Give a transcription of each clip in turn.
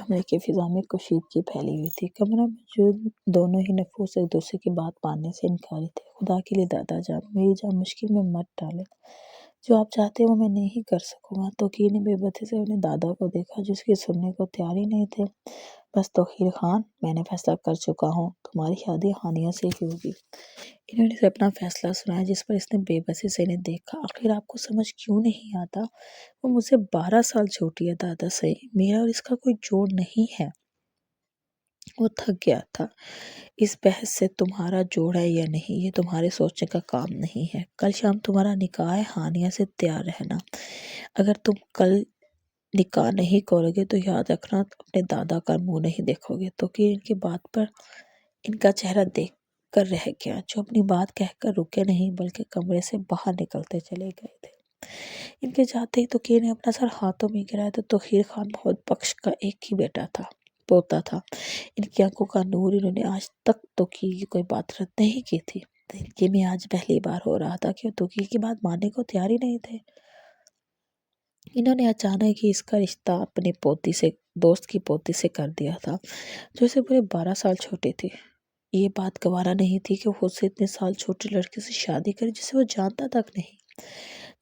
کمرے کی فضا میں کشیدگی پھیلی ہوئی تھی۔ کمرہ موجود دونوں ہی نفوس ایک دوسرے کی بات ماننے سے انکاری تھے۔ خدا کے لیے دادا جان، میری جان مشکل میں مت ڈالیں، جو آپ چاہتے ہیں وہ میں نہیں کر سکوں گا۔ توقیر نے بے بسی سے اپنے دادا کو دیکھا جو اس کی سننے کو تیار ہی نہیں تھے۔ بس توقیر خان، میں نے فیصلہ کر چکا ہوں، تمہاری شادی ہانیہ سے ہی ہوگی۔ انہوں نے اسے اپنا فیصلہ سنایا جس پر اس نے بے بسی سے انہیں دیکھا۔ آخر آپ کو سمجھ کیوں نہیں آتا؟ وہ مجھ سے 12 سال چھوٹی ہے دادا صحیح، میرا اور اس کا کوئی جوڑ نہیں ہے۔ وہ تھک گیا تھا۔ اس بحث سے تمہارا جوڑ ہے یا نہیں یہ تمہارے سوچنے کا کام نہیں ہے۔ کل شام تمہارا نکاح ہے، ہانیہ سے تیار رہنا۔ اگر تم کل نکاح نہیں کرو گے تو یاد رکھنا اپنے دادا کا منہ نہیں دیکھو گے۔ تو کہ ان کی بات پر ان کا چہرہ دیکھ کر رہ گیا، جو اپنی بات کہہ کر رکے نہیں بلکہ کمرے سے باہر نکلتے چلے گئے تھے۔ ان کے جاتے ہی توقیر نے اپنا سر ہاتھوں میں گرایا تو توقیر خان محمد بخش کا ایک ہی پوتا تھا۔ ان کی آنکھوں کا نور، انہوں نے آج تک توقیر کی کوئی بات رد نہیں کی تھی۔ زندگی میں آج پہلی بار ہو رہا تھا کہ وہ توقیر کی بات ماننے کو تیار ہی نہیں تھے۔ انہوں نے اچانک ہی اس کا رشتہ اپنے دوست کی پوتی سے کر دیا تھا جو اسے پورے 12 سال چھوٹی تھی۔ یہ بات گوارا نہیں تھی کہ وہ خود سے اتنے سال چھوٹے لڑکے سے شادی کرے جسے وہ جانتا تک نہیں،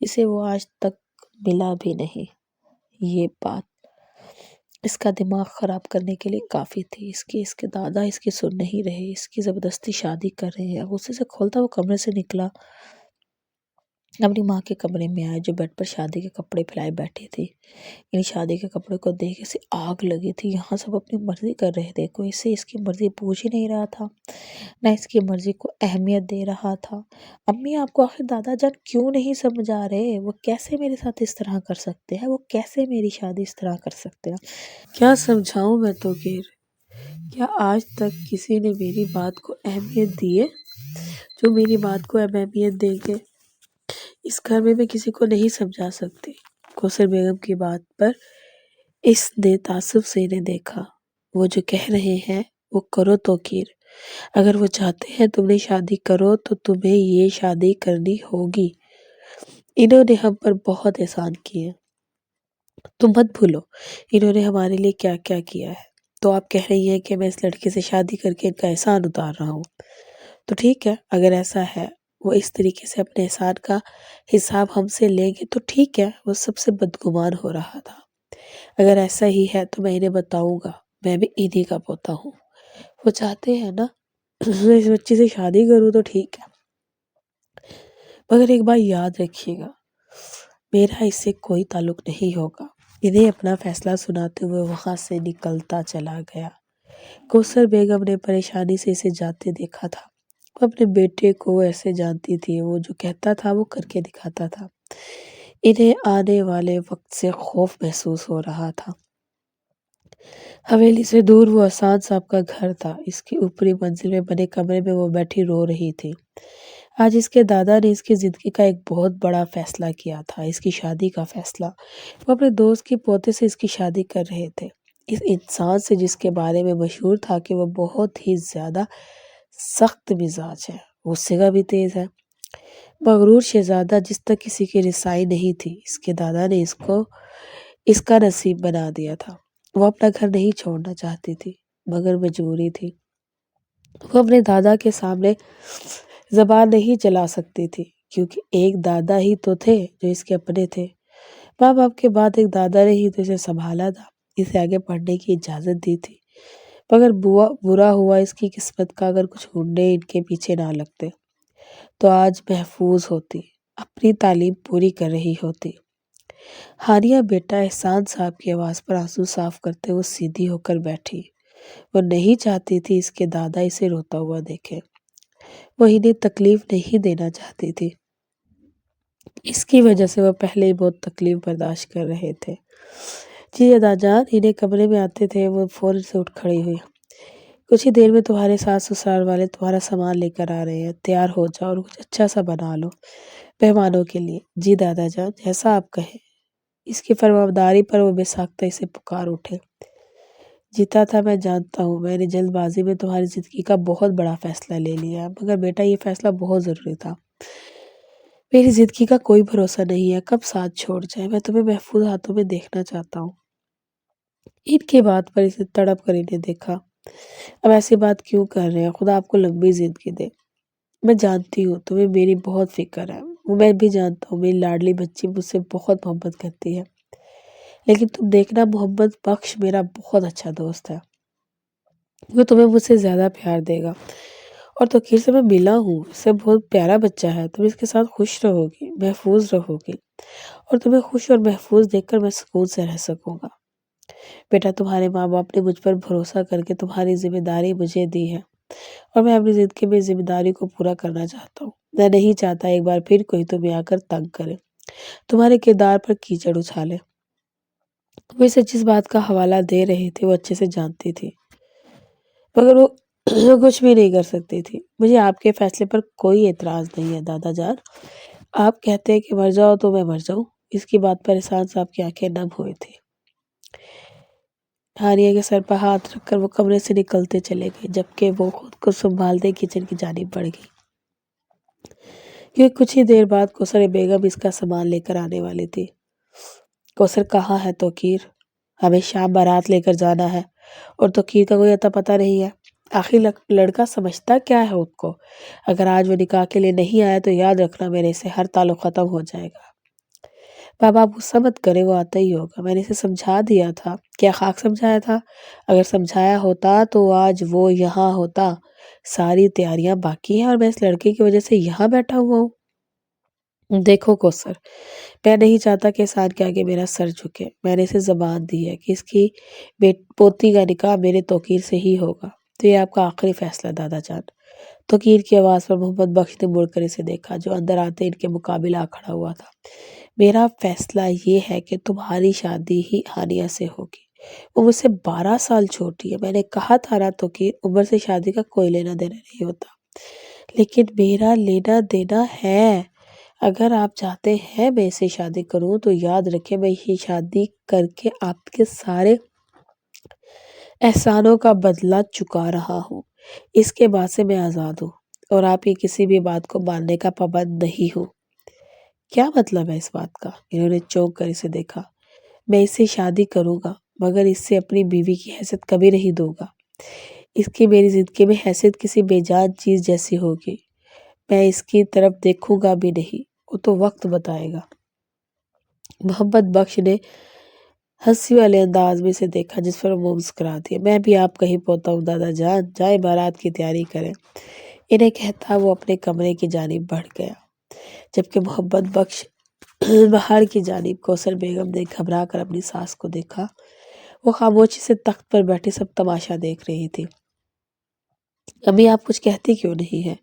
جسے وہ آج تک ملا بھی نہیں۔ یہ بات اس کا دماغ خراب کرنے کے لیے کافی تھی۔ اس کے دادا اس کی سن نہیں رہے، اس کی زبردستی شادی کر رہے ہیں۔ غصے سے کھولتا وہ کمرے سے نکلا، اپنی ماں کے کمرے میں آیا جو بیڈ پر شادی کے کپڑے پھیلائے بیٹھی تھی۔ ان شادی کے کپڑے کو دیکھ اسے آگ لگی تھی۔ یہاں سب اپنی مرضی کر رہے تھے، کوئی اسے اس کی مرضی پوچھ ہی نہیں رہا تھا، نہ اس کی مرضی کو اہمیت دے رہا تھا۔ امی، آپ کو آخر دادا جان کیوں نہیں سمجھ آ رہے؟ وہ کیسے میرے ساتھ اس طرح کر سکتے ہیں؟ وہ کیسے میری شادی اس طرح کر سکتے ہیں؟ کیا سمجھاؤں میں توقیر؟ کیا آج تک کسی نے میری بات کو اہمیت دی ہے جو میری بات کو اہمیت دیں گے؟ اس گھر میں میں کسی کو نہیں سمجھا سکتی۔ کوثر بیگم کی بات پر اس نے تعصب سے انہیں دیکھا۔ وہ جو کہہ رہے ہیں وہ کرو توقیر، اگر وہ چاہتے ہیں تم نے شادی کرو تو تمہیں یہ شادی کرنی ہوگی۔ انہوں نے ہم پر بہت احسان کیے، تم مت بھولو انہوں نے ہمارے لیے کیا کیا کیا ہے۔ تو آپ کہہ رہی ہیں کہ میں اس لڑکے سے شادی کر کے ان کا احسان اتار رہا ہوں؟ تو ٹھیک ہے، اگر ایسا ہے وہ اس طریقے سے اپنے احسان کا حساب ہم سے لیں گے تو ٹھیک ہے، وہ سب سے بدگمان ہو رہا تھا۔ اگر ایسا ہی ہے تو میں انہیں بتاؤں گا، میں بھی انہی کا پوتا ہوں۔ وہ چاہتے ہیں نا میں اس بچی سے شادی کروں تو ٹھیک ہے، مگر ایک بات یاد رکھیے گا، میرا اس سے کوئی تعلق نہیں ہوگا۔ انہیں اپنا فیصلہ سناتے ہوئے وہاں سے نکلتا چلا گیا۔ کوثر بیگم نے پریشانی سے اسے جاتے دیکھا تھا۔ وہ اپنے بیٹے کو ایسے جانتی تھی، وہ جو کہتا تھا وہ کر کے دکھاتا تھا۔ انہیں آنے والے وقت سے خوف محسوس ہو رہا تھا۔ حویلی سے دور وہ احسان صاحب کا گھر تھا۔ اس کی اوپری منزل میں بنے کمرے میں وہ بیٹھی رو رہی تھی۔ آج اس کے دادا نے اس کی زندگی کا ایک بہت بڑا فیصلہ کیا تھا، اس کی شادی کا فیصلہ۔ وہ اپنے دوست کی پوتے سے اس کی شادی کر رہے تھے، اس انسان سے جس کے بارے میں مشہور تھا کہ وہ بہت ہی زیادہ سخت مزاج ہے، غصے کا بھی تیز ہے، مغرور شہزادہ جس تک کسی کی رسائی نہیں تھی۔ اس کے دادا نے اس کا نصیب بنا دیا تھا۔ وہ اپنا گھر نہیں چھوڑنا چاہتی تھی مگر مجبوری تھی۔ وہ اپنے دادا کے سامنے زبان نہیں چلا سکتی تھی کیونکہ ایک دادا ہی تو تھے جو اس کے اپنے تھے۔ ماں باپ کے بعد ایک دادا نے ہی تو اسے سنبھالا تھا، اسے آگے پڑھنے کی اجازت دی تھی، مگر برا ہوا اس کی قسمت کا اگر کچھ ہنڈے ان کے پیچھے نہ لگتے تو آج محفوظ ہوتی، اپنی تعلیم پوری کر رہی ہوتی۔ ہانیہ بیٹا، احسان صاحب کی آواز پر آنسو صاف کرتے وہ سیدھی ہو کر بیٹھی۔ وہ نہیں چاہتی تھی اس کے دادا اسے روتا ہوا دیکھے، وہ انہیں تکلیف نہیں دینا چاہتی تھی، اس کی وجہ سے وہ پہلے ہی بہت تکلیف برداشت کر رہے تھے۔ جی دادا جان، انہیں کمرے میں آتے تھے وہ فوراً سے اٹھ کھڑی ہوئی۔ کچھ ہی دیر میں تمہارے ساس سسرال والے تمہارا سامان لے کر آ رہے ہیں، تیار ہو جاؤ اور کچھ اچھا سا بنا لو مہمانوں کے لیے۔ جی دادا جان، جیسا آپ کہیں۔ اس کی فرمانبرداری پر وہ بے ساختہ اسے پکار اٹھے۔ جیتا تھا میں جانتا ہوں، میں نے جلد بازی میں تمہاری زندگی کا بہت بڑا فیصلہ لے لیا ہے، مگر بیٹا یہ فیصلہ بہت ضروری تھا۔ میری زندگی کا کوئی بھروسہ نہیں ہے کب ساتھ چھوڑ جائے، میں تمہیں محفوظ ہاتھوں میں دیکھنا چاہتا ہوں۔ ان کی بات پر اسے تڑپ کر انہیں دیکھا۔ اب ایسی بات کیوں کر رہے ہیں؟ خدا آپ کو لمبی زندگی دے۔ میں جانتی ہوں تمہیں میری بہت فکر ہے، وہ میں بھی جانتا ہوں میری لاڈلی بچی مجھ سے بہت محبت کرتی ہے، لیکن تم دیکھنا محمد بخش میرا بہت اچھا دوست ہے، وہ تمہیں مجھ سے زیادہ پیار دے گا، اور توقیر سے میں ملا ہوں، اس سے بہت پیارا بچہ ہے، تم اس کے ساتھ خوش رہو گی، محفوظ رہو گی، اور تمہیں خوش اور محفوظ دیکھ کر میں سکون سے رہ سکوں گا۔ بیٹا تمہارے ماں باپ نے مجھ پر بھروسہ کر کے تمہاری ذمہ داری مجھے دی ہے، اور میں اپنی زندگی میں ذمہ داری کو پورا کرنا چاہتا ہوں۔ میں نہیں چاہتا ایک بار پھر کوئی تمہیں آ کر تنگ کرے، تمہارے کردار پر کیچڑ اچھالے۔ تم اسے جس بات کا حوالہ دے رہے تھے وہ اچھے سے جانتی تھی، مگر وہ کچھ بھی نہیں کر سکتی تھی۔ مجھے آپ کے فیصلے پر کوئی اعتراض نہیں ہے دادا جان، آپ کہتے ہیں کہ مر جاؤ تو میں مر جاؤں۔ اس کی بات پر احسان صاحب کی آنکھیں نم ہوئی تھی۔ ہانیہ کے سر پر ہاتھ رکھ کر وہ کمرے سے نکلتے چلے گئے، جبکہ وہ خود کو سنبھالتے کچن کی جانب بڑھ گئی، کیونکہ کچھ ہی دیر بعد کوثر بیگم اس کا سامان لے کر آنے والی تھی۔ کوثر کہاں ہے توقیر؟ ہمیں شام بارات لے کر جانا ہے، اور توقیر کا کوئی اتا پتہ نہیں ہے۔ آخر لڑکا سمجھتا کیا ہے خود کو؟ اگر آج وہ نکاح کے لیے نہیں آیا تو یاد رکھنا میرے سے ہر تعلق ختم ہو جائے گا۔ بابا آپ غصہ مت کرے، وہ آتا ہی ہوگا، میں نے اسے سمجھا دیا تھا۔ کیا خاک سمجھایا تھا؟ اگر سمجھایا ہوتا تو آج وہ یہاں ہوتا۔ ساری تیاریاں باقی ہیں اور میں اس لڑکے کی وجہ سے یہاں بیٹھا ہوا ہوں۔ دیکھو کوثر، میں نہیں چاہتا کہ احسان کے آگے میرا سر جھکے۔ میں نے اسے زبان دی ہے کہ اس کی پوتی کا نکاح میرے توقیر سے ہی ہوگا، تو یہ آپ کا آخری فیصلہ دادا جان۔ توقیر کی آواز پر محمد بخش نے مڑ کر اسے دیکھا، جو اندر آتے ان کے مقابل آ کھڑا ہوا تھا۔ میرا فیصلہ یہ ہے کہ تمہاری شادی ہی ہانیہ سے ہوگی، وہ مجھ سے 12 سال چھوٹی ہے۔ میں نے کہا تھا نا توقیر، عمر سے شادی کا کوئی لینا دینا نہیں ہوتا، لیکن میرا لینا دینا ہے۔ اگر آپ چاہتے ہیں میں اسے شادی کروں تو یاد رکھیں میں یہ شادی کر کے آپ کے سارے احسانوں کا بدلہ چکا رہا ہوں۔ اس کے بعد سے میں آزاد ہوں، اور آپ کی کسی بھی بات کو ماننے کا پابند نہیں ہوں۔ کیا مطلب ہے اس بات کا؟ انہوں نے چونک کر اسے دیکھا۔ میں اس سے شادی کروں گا، مگر اس سے اپنی بیوی کی حیثیت کبھی نہیں دوں گا۔ اس کی میری زندگی میں حیثیت کسی بے جان چیز جیسی ہوگی۔ میں اس کی طرف دیکھوں گا بھی نہیں، وہ تو وقت بتائے گا۔ محمد بخش نے ہنسی والے انداز میں اسے دیکھا، جس پر وہ مسکرا دیا۔ میں بھی آپ کا ہی پوتا ہوں دادا جان، جائیں بارات کی تیاری کریں۔ انہیں کہتا وہ اپنے کمرے کی جانب بڑھ گیا، جبکہ محمد بخش باہر کی جانب۔ کوثر بیگم نے گھبرا کر اپنی ساس کو دیکھا، وہ خاموشی سے تخت پر بیٹھی سب تماشا دیکھ رہی تھی۔ امی آپ کچھ کہتی کیوں نہیں ہے؟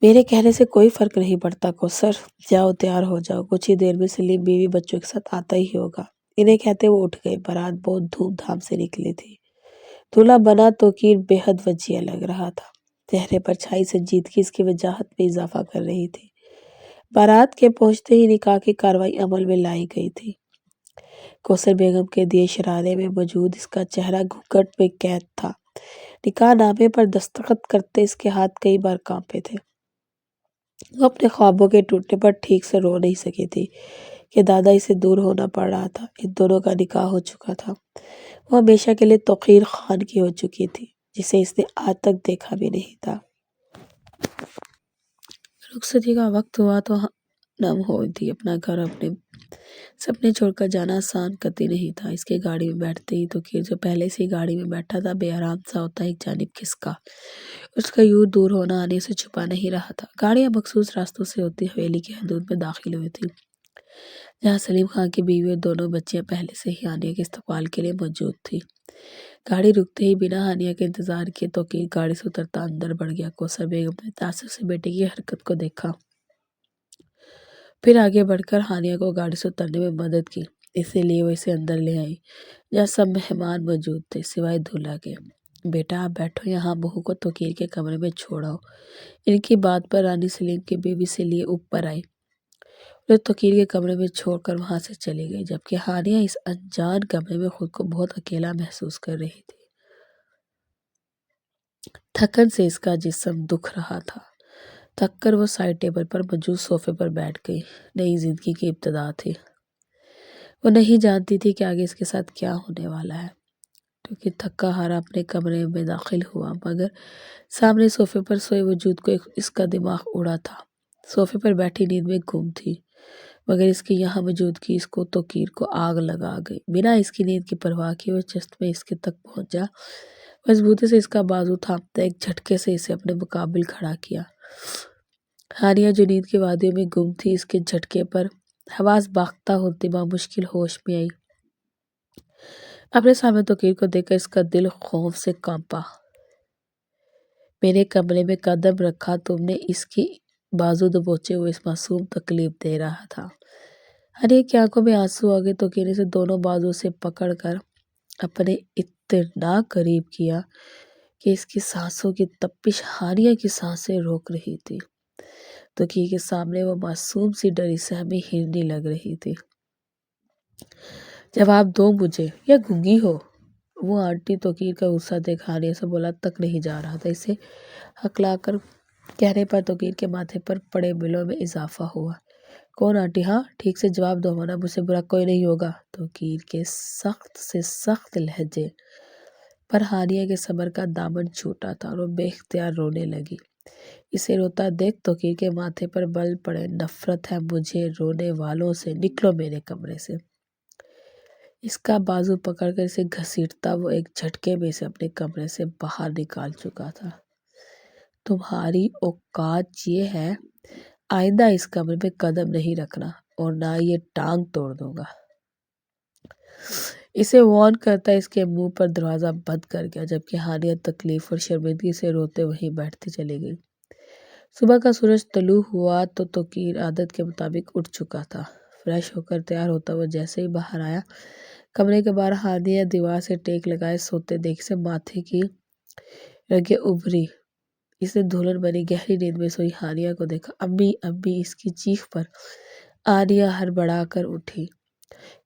میرے کہنے سے کوئی فرق نہیں پڑتا کوثر، جاؤ تیار ہو جاؤ، کچھ ہی دیر میں سلیم بیوی بچوں کے ساتھ آتا ہی ہوگا۔ انہیں کہتے وہ اٹھ گئے۔ بارات بہت دھوم دھام سے نکلی تھی۔ دولہا بنا توقیر بے حد وجیہ لگ رہا تھا، چہرے پر چھائی سنجیدگی اس کی وجاہت میں اضافہ کر رہی تھی۔ بارات کے پہنچتے ہی نکاح کی کارروائی عمل میں لائی گئی تھی۔ کوثر بیگم کے دیے شرارے میں موجود اس کا چہرہ گھونگھٹ میں قید تھا۔ نکاح نامے پر دستخط کرتے اس کے ہاتھ کئی بار کانپے تھے۔ وہ اپنے خوابوں کے ٹوٹنے پر ٹھیک سے رو نہیں سکی تھی کہ دادا اسے دور ہونا پڑ رہا تھا۔ ان دونوں کا نکاح ہو چکا تھا، وہ ہمیشہ کے لیے توقیر خان کی ہو چکی تھی، جسے اس نے آج تک دیکھا بھی نہیں تھا۔ رخصتی کا وقت ہوا تو نم ہوئی تھی۔ اپنا گھر، اپنے سپنے چھوڑ کر جانا آسان قطعی نہیں تھا۔ اس کے گاڑی میں بیٹھتے ہی توقیر، جو پہلے سے ہی گاڑی میں بیٹھا تھا، بے آرام سا ہوتا ایک جانب کھسکا۔ اس کا یوں دور ہونا آنے سے چھپا نہیں رہا تھا۔ گاڑیاں مخصوص راستوں سے ہوتی حویلی کی حدود میں داخل ہوئی تھی، جہاں سلیم خان کی بیوی اور دونوں بچیاں پہلے سے ہی ہانیہ کے استقبال کے لیے موجود تھیں۔ گاڑی رکتے ہی بنا ہانیہ کے انتظار کیے توقیر گاڑی سے اترتا اندر بڑھ گیا۔ کوثر بیگم نے تعجب سے بیٹے کی حرکت کو دیکھا، پھر آگے بڑھ کر ہانیہ کو گاڑی سے اترنے میں مدد کی، اسی لیے وہ اسے اندر لے آئی، جہاں سب مہمان موجود تھے سوائے دولہا کے۔ بیٹا آپ بیٹھو یہاں، بہو کو توقیر کے کمرے میں چھوڑ آؤ۔ ان کی بات پر رانی سلیم کی بیوی سے لیے اوپر آئی، وہ توقیر کے کمرے میں چھوڑ کر وہاں سے چلی گئی، جبکہ ہانیہ اس انجان کمرے میں خود کو بہت اکیلا محسوس کر رہی تھی۔ تھکن سے اس کا جسم دکھ رہا تھا۔ تھک کر وہ سائڈ ٹیبل پر موجود صوفے پر بیٹھ گئی۔ نئی زندگی کی ابتدا تھی۔ وہ نہیں جانتی تھی کہ آگے اس کے ساتھ کیا ہونے والا ہے، کیونکہ تھکا ہارا اپنے کمرے میں داخل ہوا، مگر سامنے صوفے پر سوئے وجود کو اس کا دماغ اڑا تھا۔ صوفے پر بیٹھی نیند میں گم تھی، مگر اس کی یہاں موجودگی اس کو توقیر کو آگ لگا گئی۔ بنا اس کی نیند کی پرواہ کیے وہ چست میں اس کے تک پہنچا، مضبوطی سے اس کا بازو تھامتا ایک جھٹکے سے اسے اپنے مقابل کھڑا کیا۔ ہانیہ جو نیند کی وادیوں میں گم تھی، اس کے جھٹکے پر حواس باختہ ہوتی بامشکل ہوش میں آئی۔ اپنے سامنے توقیر کو دیکھ کر اس کا دل خوف سے کانپا۔ میرے کمرے میں قدم رکھا تم نے، اس کی بازو دبوچے ہوئے اس معصوم تکلیف دے رہا تھا۔ ہانیہ کی آنکھوں میں آنسو آ گئے۔ توقیر نے اسے دونوں بازو سے پکڑ کر اپنے اتنا قریب کیا کہ اس کی سانسوں کی تپش ہانیہ کی سانسیں روک رہی تھی۔ توقیر کے سامنے وہ معصوم سی ڈری سہمی ہرنی لگ رہی تھی۔ جواب دو مجھے، یا گنگی ہو؟ وہ آنٹی توقیر کا غصہ دیکھ ہانیہ سے بولا تک نہیں جا رہا تھا۔ اسے ہکلا کر کہنے پر توقیر کے ماتھے پر پڑے بلوں میں اضافہ ہوا۔ کون آنٹی؟ ہاں ٹھیک سے جواب دو، ورنہ مجھ سے برا کوئی نہیں ہوگا۔ توقیر کے سخت سے سخت لہجے پر ہانیہ کے صبر کا دامن چھوٹا تھا اور وہ بے اختیار رونے لگی۔ اسے روتا دیکھ توقیر کے ماتھے پر بل پڑے۔ نفرت ہے مجھے رونے والوں سے، نکلو میرے کمرے سے۔ اس کا بازو پکڑ کر اسے گھسیٹتا وہ ایک جھٹکے میں اسے اپنے کمرے سے باہر نکال چکا تھا۔ تمہاری اوقات یہ ہے، آئندہ اس کمرے میں قدم نہیں رکھنا، اور نہ یہ ٹانگ توڑ دوں گا۔ اسے وارن کرتا اس کے منہ پر دروازہ بند کر گیا، جبکہ ہانیہ تکلیف اور شرمندگی سے روتے وہیں بیٹھتی چلی گئی۔ صبح کا سورج طلوع ہوا تو توقیر عادت کے مطابق اٹھ چکا تھا۔ فریش ہو کر تیار ہوتا وہ جیسے ہی باہر آیا، کمرے کے باہر ہانیہ دیوار سے ٹیک لگائے سوتے دیکھ سے ماتھے کی رگیں ابھری۔ اس نے دھلن بنی گہری نیند میں سوئی ہانیہ کو دیکھا۔ امی امی! اس کی چیخ پر ہانیہ ہڑبڑا کر اٹھی۔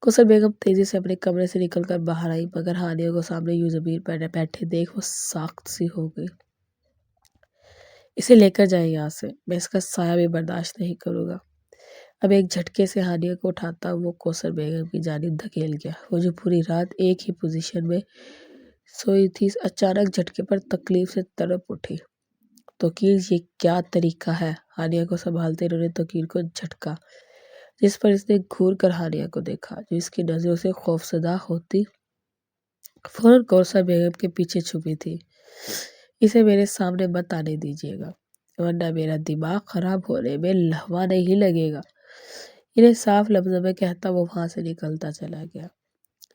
کوثر بیگم تیزی سے اپنے کمرے سے نکل کر باہر آئی، مگر ہانیہ کو سامنے یوں زمین پر بیٹھے دیکھ وہ ساخت سی ہو گئی۔ اسے لے کر جائیں یہاں سے، میں اس کا سایہ بھی برداشت نہیں کروں گا۔ اب ایک جھٹکے سے ہانیہ کو اٹھاتا وہ کوثر بیگم کی جانب دھکیل گیا۔ وہ جو پوری رات ایک ہی پوزیشن میں سوئی تھی، اس اچانک جھٹکے پر تکلیف سے تڑپ اٹھی۔ توقیر یہ کیا طریقہ ہے؟ ہانیہ کو سنبھالتے انہوں نے توقیر کو جھٹکا، جس پر اس نے گھور کر ہانیہ کو دیکھا، جو اس کی نظروں سے خوفزدہ ہوتی فوراً کوثر بیگم کے پیچھے چھپی تھی۔ اسے میرے سامنے مت آنے دیجیے گا، ورنہ میرا دماغ خراب ہونے میں لمحہ نہیں لگے گا۔ انہیں صاف لفظوں میں کہتا وہ وہاں سے نکلتا چلا گیا،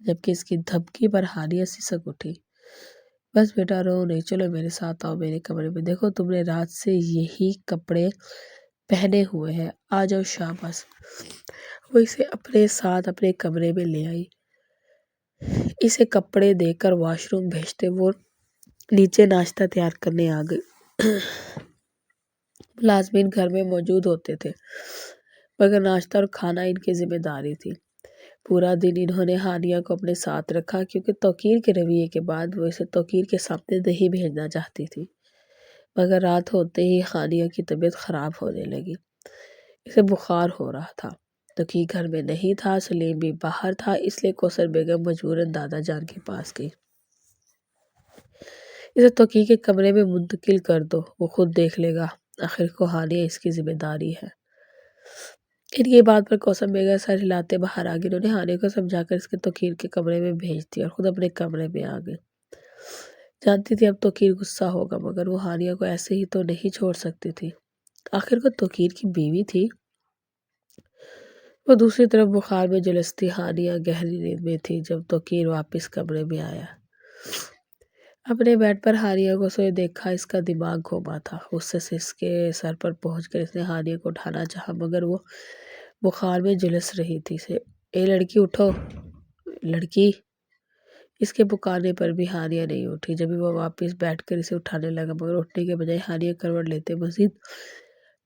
جبکہ اس کی دھمکی پر ہانیہ سسک اٹھی۔ بس بیٹا رو نہیں، چلو میرے ساتھ آؤ میرے کمرے میں، دیکھو تم نے رات سے یہی کپڑے پہنے ہوئے ہیں، آ جاؤ شاباش۔ وہ اسے اپنے ساتھ اپنے کمرے میں لے آئی۔ اسے کپڑے دے کر واش روم بھیجتے وہ نیچے ناشتہ تیار کرنے آ گئی۔ ملازمین گھر میں موجود ہوتے تھے، مگر ناشتہ اور کھانا ان کی ذمہ داری تھی۔ پورا دن انہوں نے ہانیہ کو اپنے ساتھ رکھا، کیونکہ توقیر کے رویے کے بعد وہ اسے توقیر کے سامنے نہیں بھیجنا چاہتی تھی۔ مگر رات ہوتے ہی ہانیہ کی طبیعت خراب ہونے لگی۔ اسے بخار ہو رہا تھا۔ توقیر گھر میں نہیں تھا، سلیم بھی باہر تھا، اس لیے کوثر بیگم مجبوراً دادا جان کے پاس گئی۔ اسے توقیر کے کمرے میں منتقل کر دو، وہ خود دیکھ لے گا، آخر کو ہانیہ اس کی ذمہ داری ہے۔ ان کی بات پر کوثر بیگم سر ہلاتے باہر آ گئی۔ انہوں نے ہانیہ کو سمجھا کر اس کے توقیر کے کمرے میں بھیج دیا اور خود اپنے کمرے میں آ گئی۔ جانتی تھی اب توقیر غصہ ہوگا، مگر وہ ہانیہ کو ایسے ہی تو نہیں چھوڑ سکتی تھی، آخر کو توقیر کی بیوی تھی۔ وہ دوسری طرف بخار میں جھلستی ہانیہ گہری نیند میں تھی جب توقیر واپس کمرے میں آیا۔ اپنے بیڈ پر ہانیہ کو سوئے دیکھا، اس کا دماغ گھوما تھا۔ غصے سے اس کے سر پر پہنچ کر اس نے ہانیہ کو اٹھانا چاہا، مگر وہ بخار میں جھلس رہی تھی۔ اے لڑکی اٹھو، لڑکی! اس کے پکارنے پر بھی ہانیہ نہیں اٹھی۔ جبھی وہ واپس بیٹھ کر اسے اٹھانے لگا، مگر اٹھنے کے بجائے ہانیہ کروٹ لیتے مزید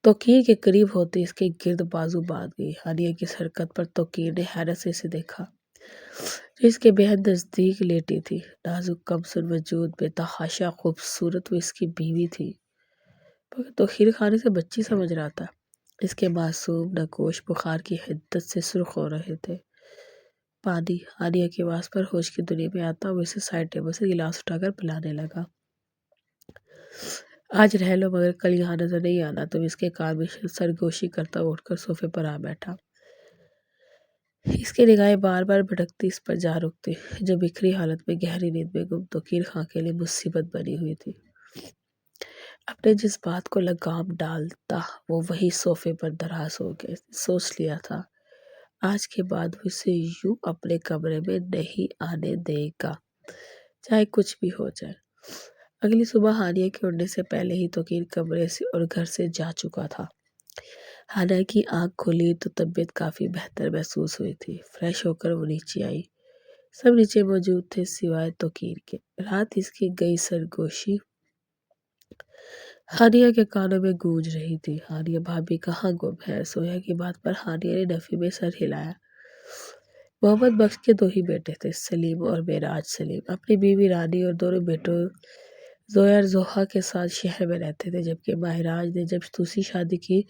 توقیر کے قریب ہوتے اس کے گرد بازو باندھ گئی۔ ہانیہ کی اس حرکت پر توقیر نے حیرت سے اسے دیکھا، جو اس کے بے حد نزدیک لیٹی تھی۔ نازک کمسن وجود، بے تحاشا خوبصورت وہ اس کی بیوی تھی، مگر توقیر خانے سے بچی سمجھ رہا تھا۔ اس کے معصوم نگوش بخار کی حدت سے سرخ ہو رہے تھے۔ پانی۔ حانیہ کی آواز پر ہوش کی دنیا میں آتا وہ اسے سائڈ ٹیبل سے گلاس اٹھا کر پلانے لگا۔ آج رہ لو مگر کل یہاں نظر نہیں آنا تم، اس کے کان میں سرگوشی کرتا اٹھ کر صوفے پر آ بیٹھا۔ اس کی نگاہیں بار بار بھٹکتی اس پر جا رکتی، جو بکھری حالت میں گہری نیند میں گم توقیر خاں کے لیے مصیبت بنی ہوئی تھی۔ اپنے جس بات کو لگام ڈالتا وہ وہی صوفے پر دراز ہو گیا۔ سوچ لیا تھا آج کے بعد وہ اسے یوں اپنے کمرے میں نہیں آنے دے گا، چاہے کچھ بھی ہو جائے۔ اگلی صبح حانیہ کے اٹھنے سے پہلے ہی توقیر کمرے سے اور گھر سے جا چکا تھا۔ حانیہ کی آنکھ کھلی تو طبیعت کافی بہتر محسوس ہوئی تھی۔ فریش ہو کر وہ نیچے آئی۔ سب نیچے موجود تھے سوائے توقیر کے۔ رات اس کی گئی سرگوشی حانیہ کے کانوں میں گونج رہی تھی۔ حانیہ بھابی کہاں گم ہے؟ سویا کی بات پر حانیہ نے نفی میں سر ہلایا۔ محمد بخش کے دو ہی بیٹے تھے، سلیم اور معراج۔ سلیم اپنی بیوی رانی اور دونوں بیٹوں زویا اور زوہا کے ساتھ شہر میں رہتے تھے، جبکہ معراج نے جب دوسری شادی کی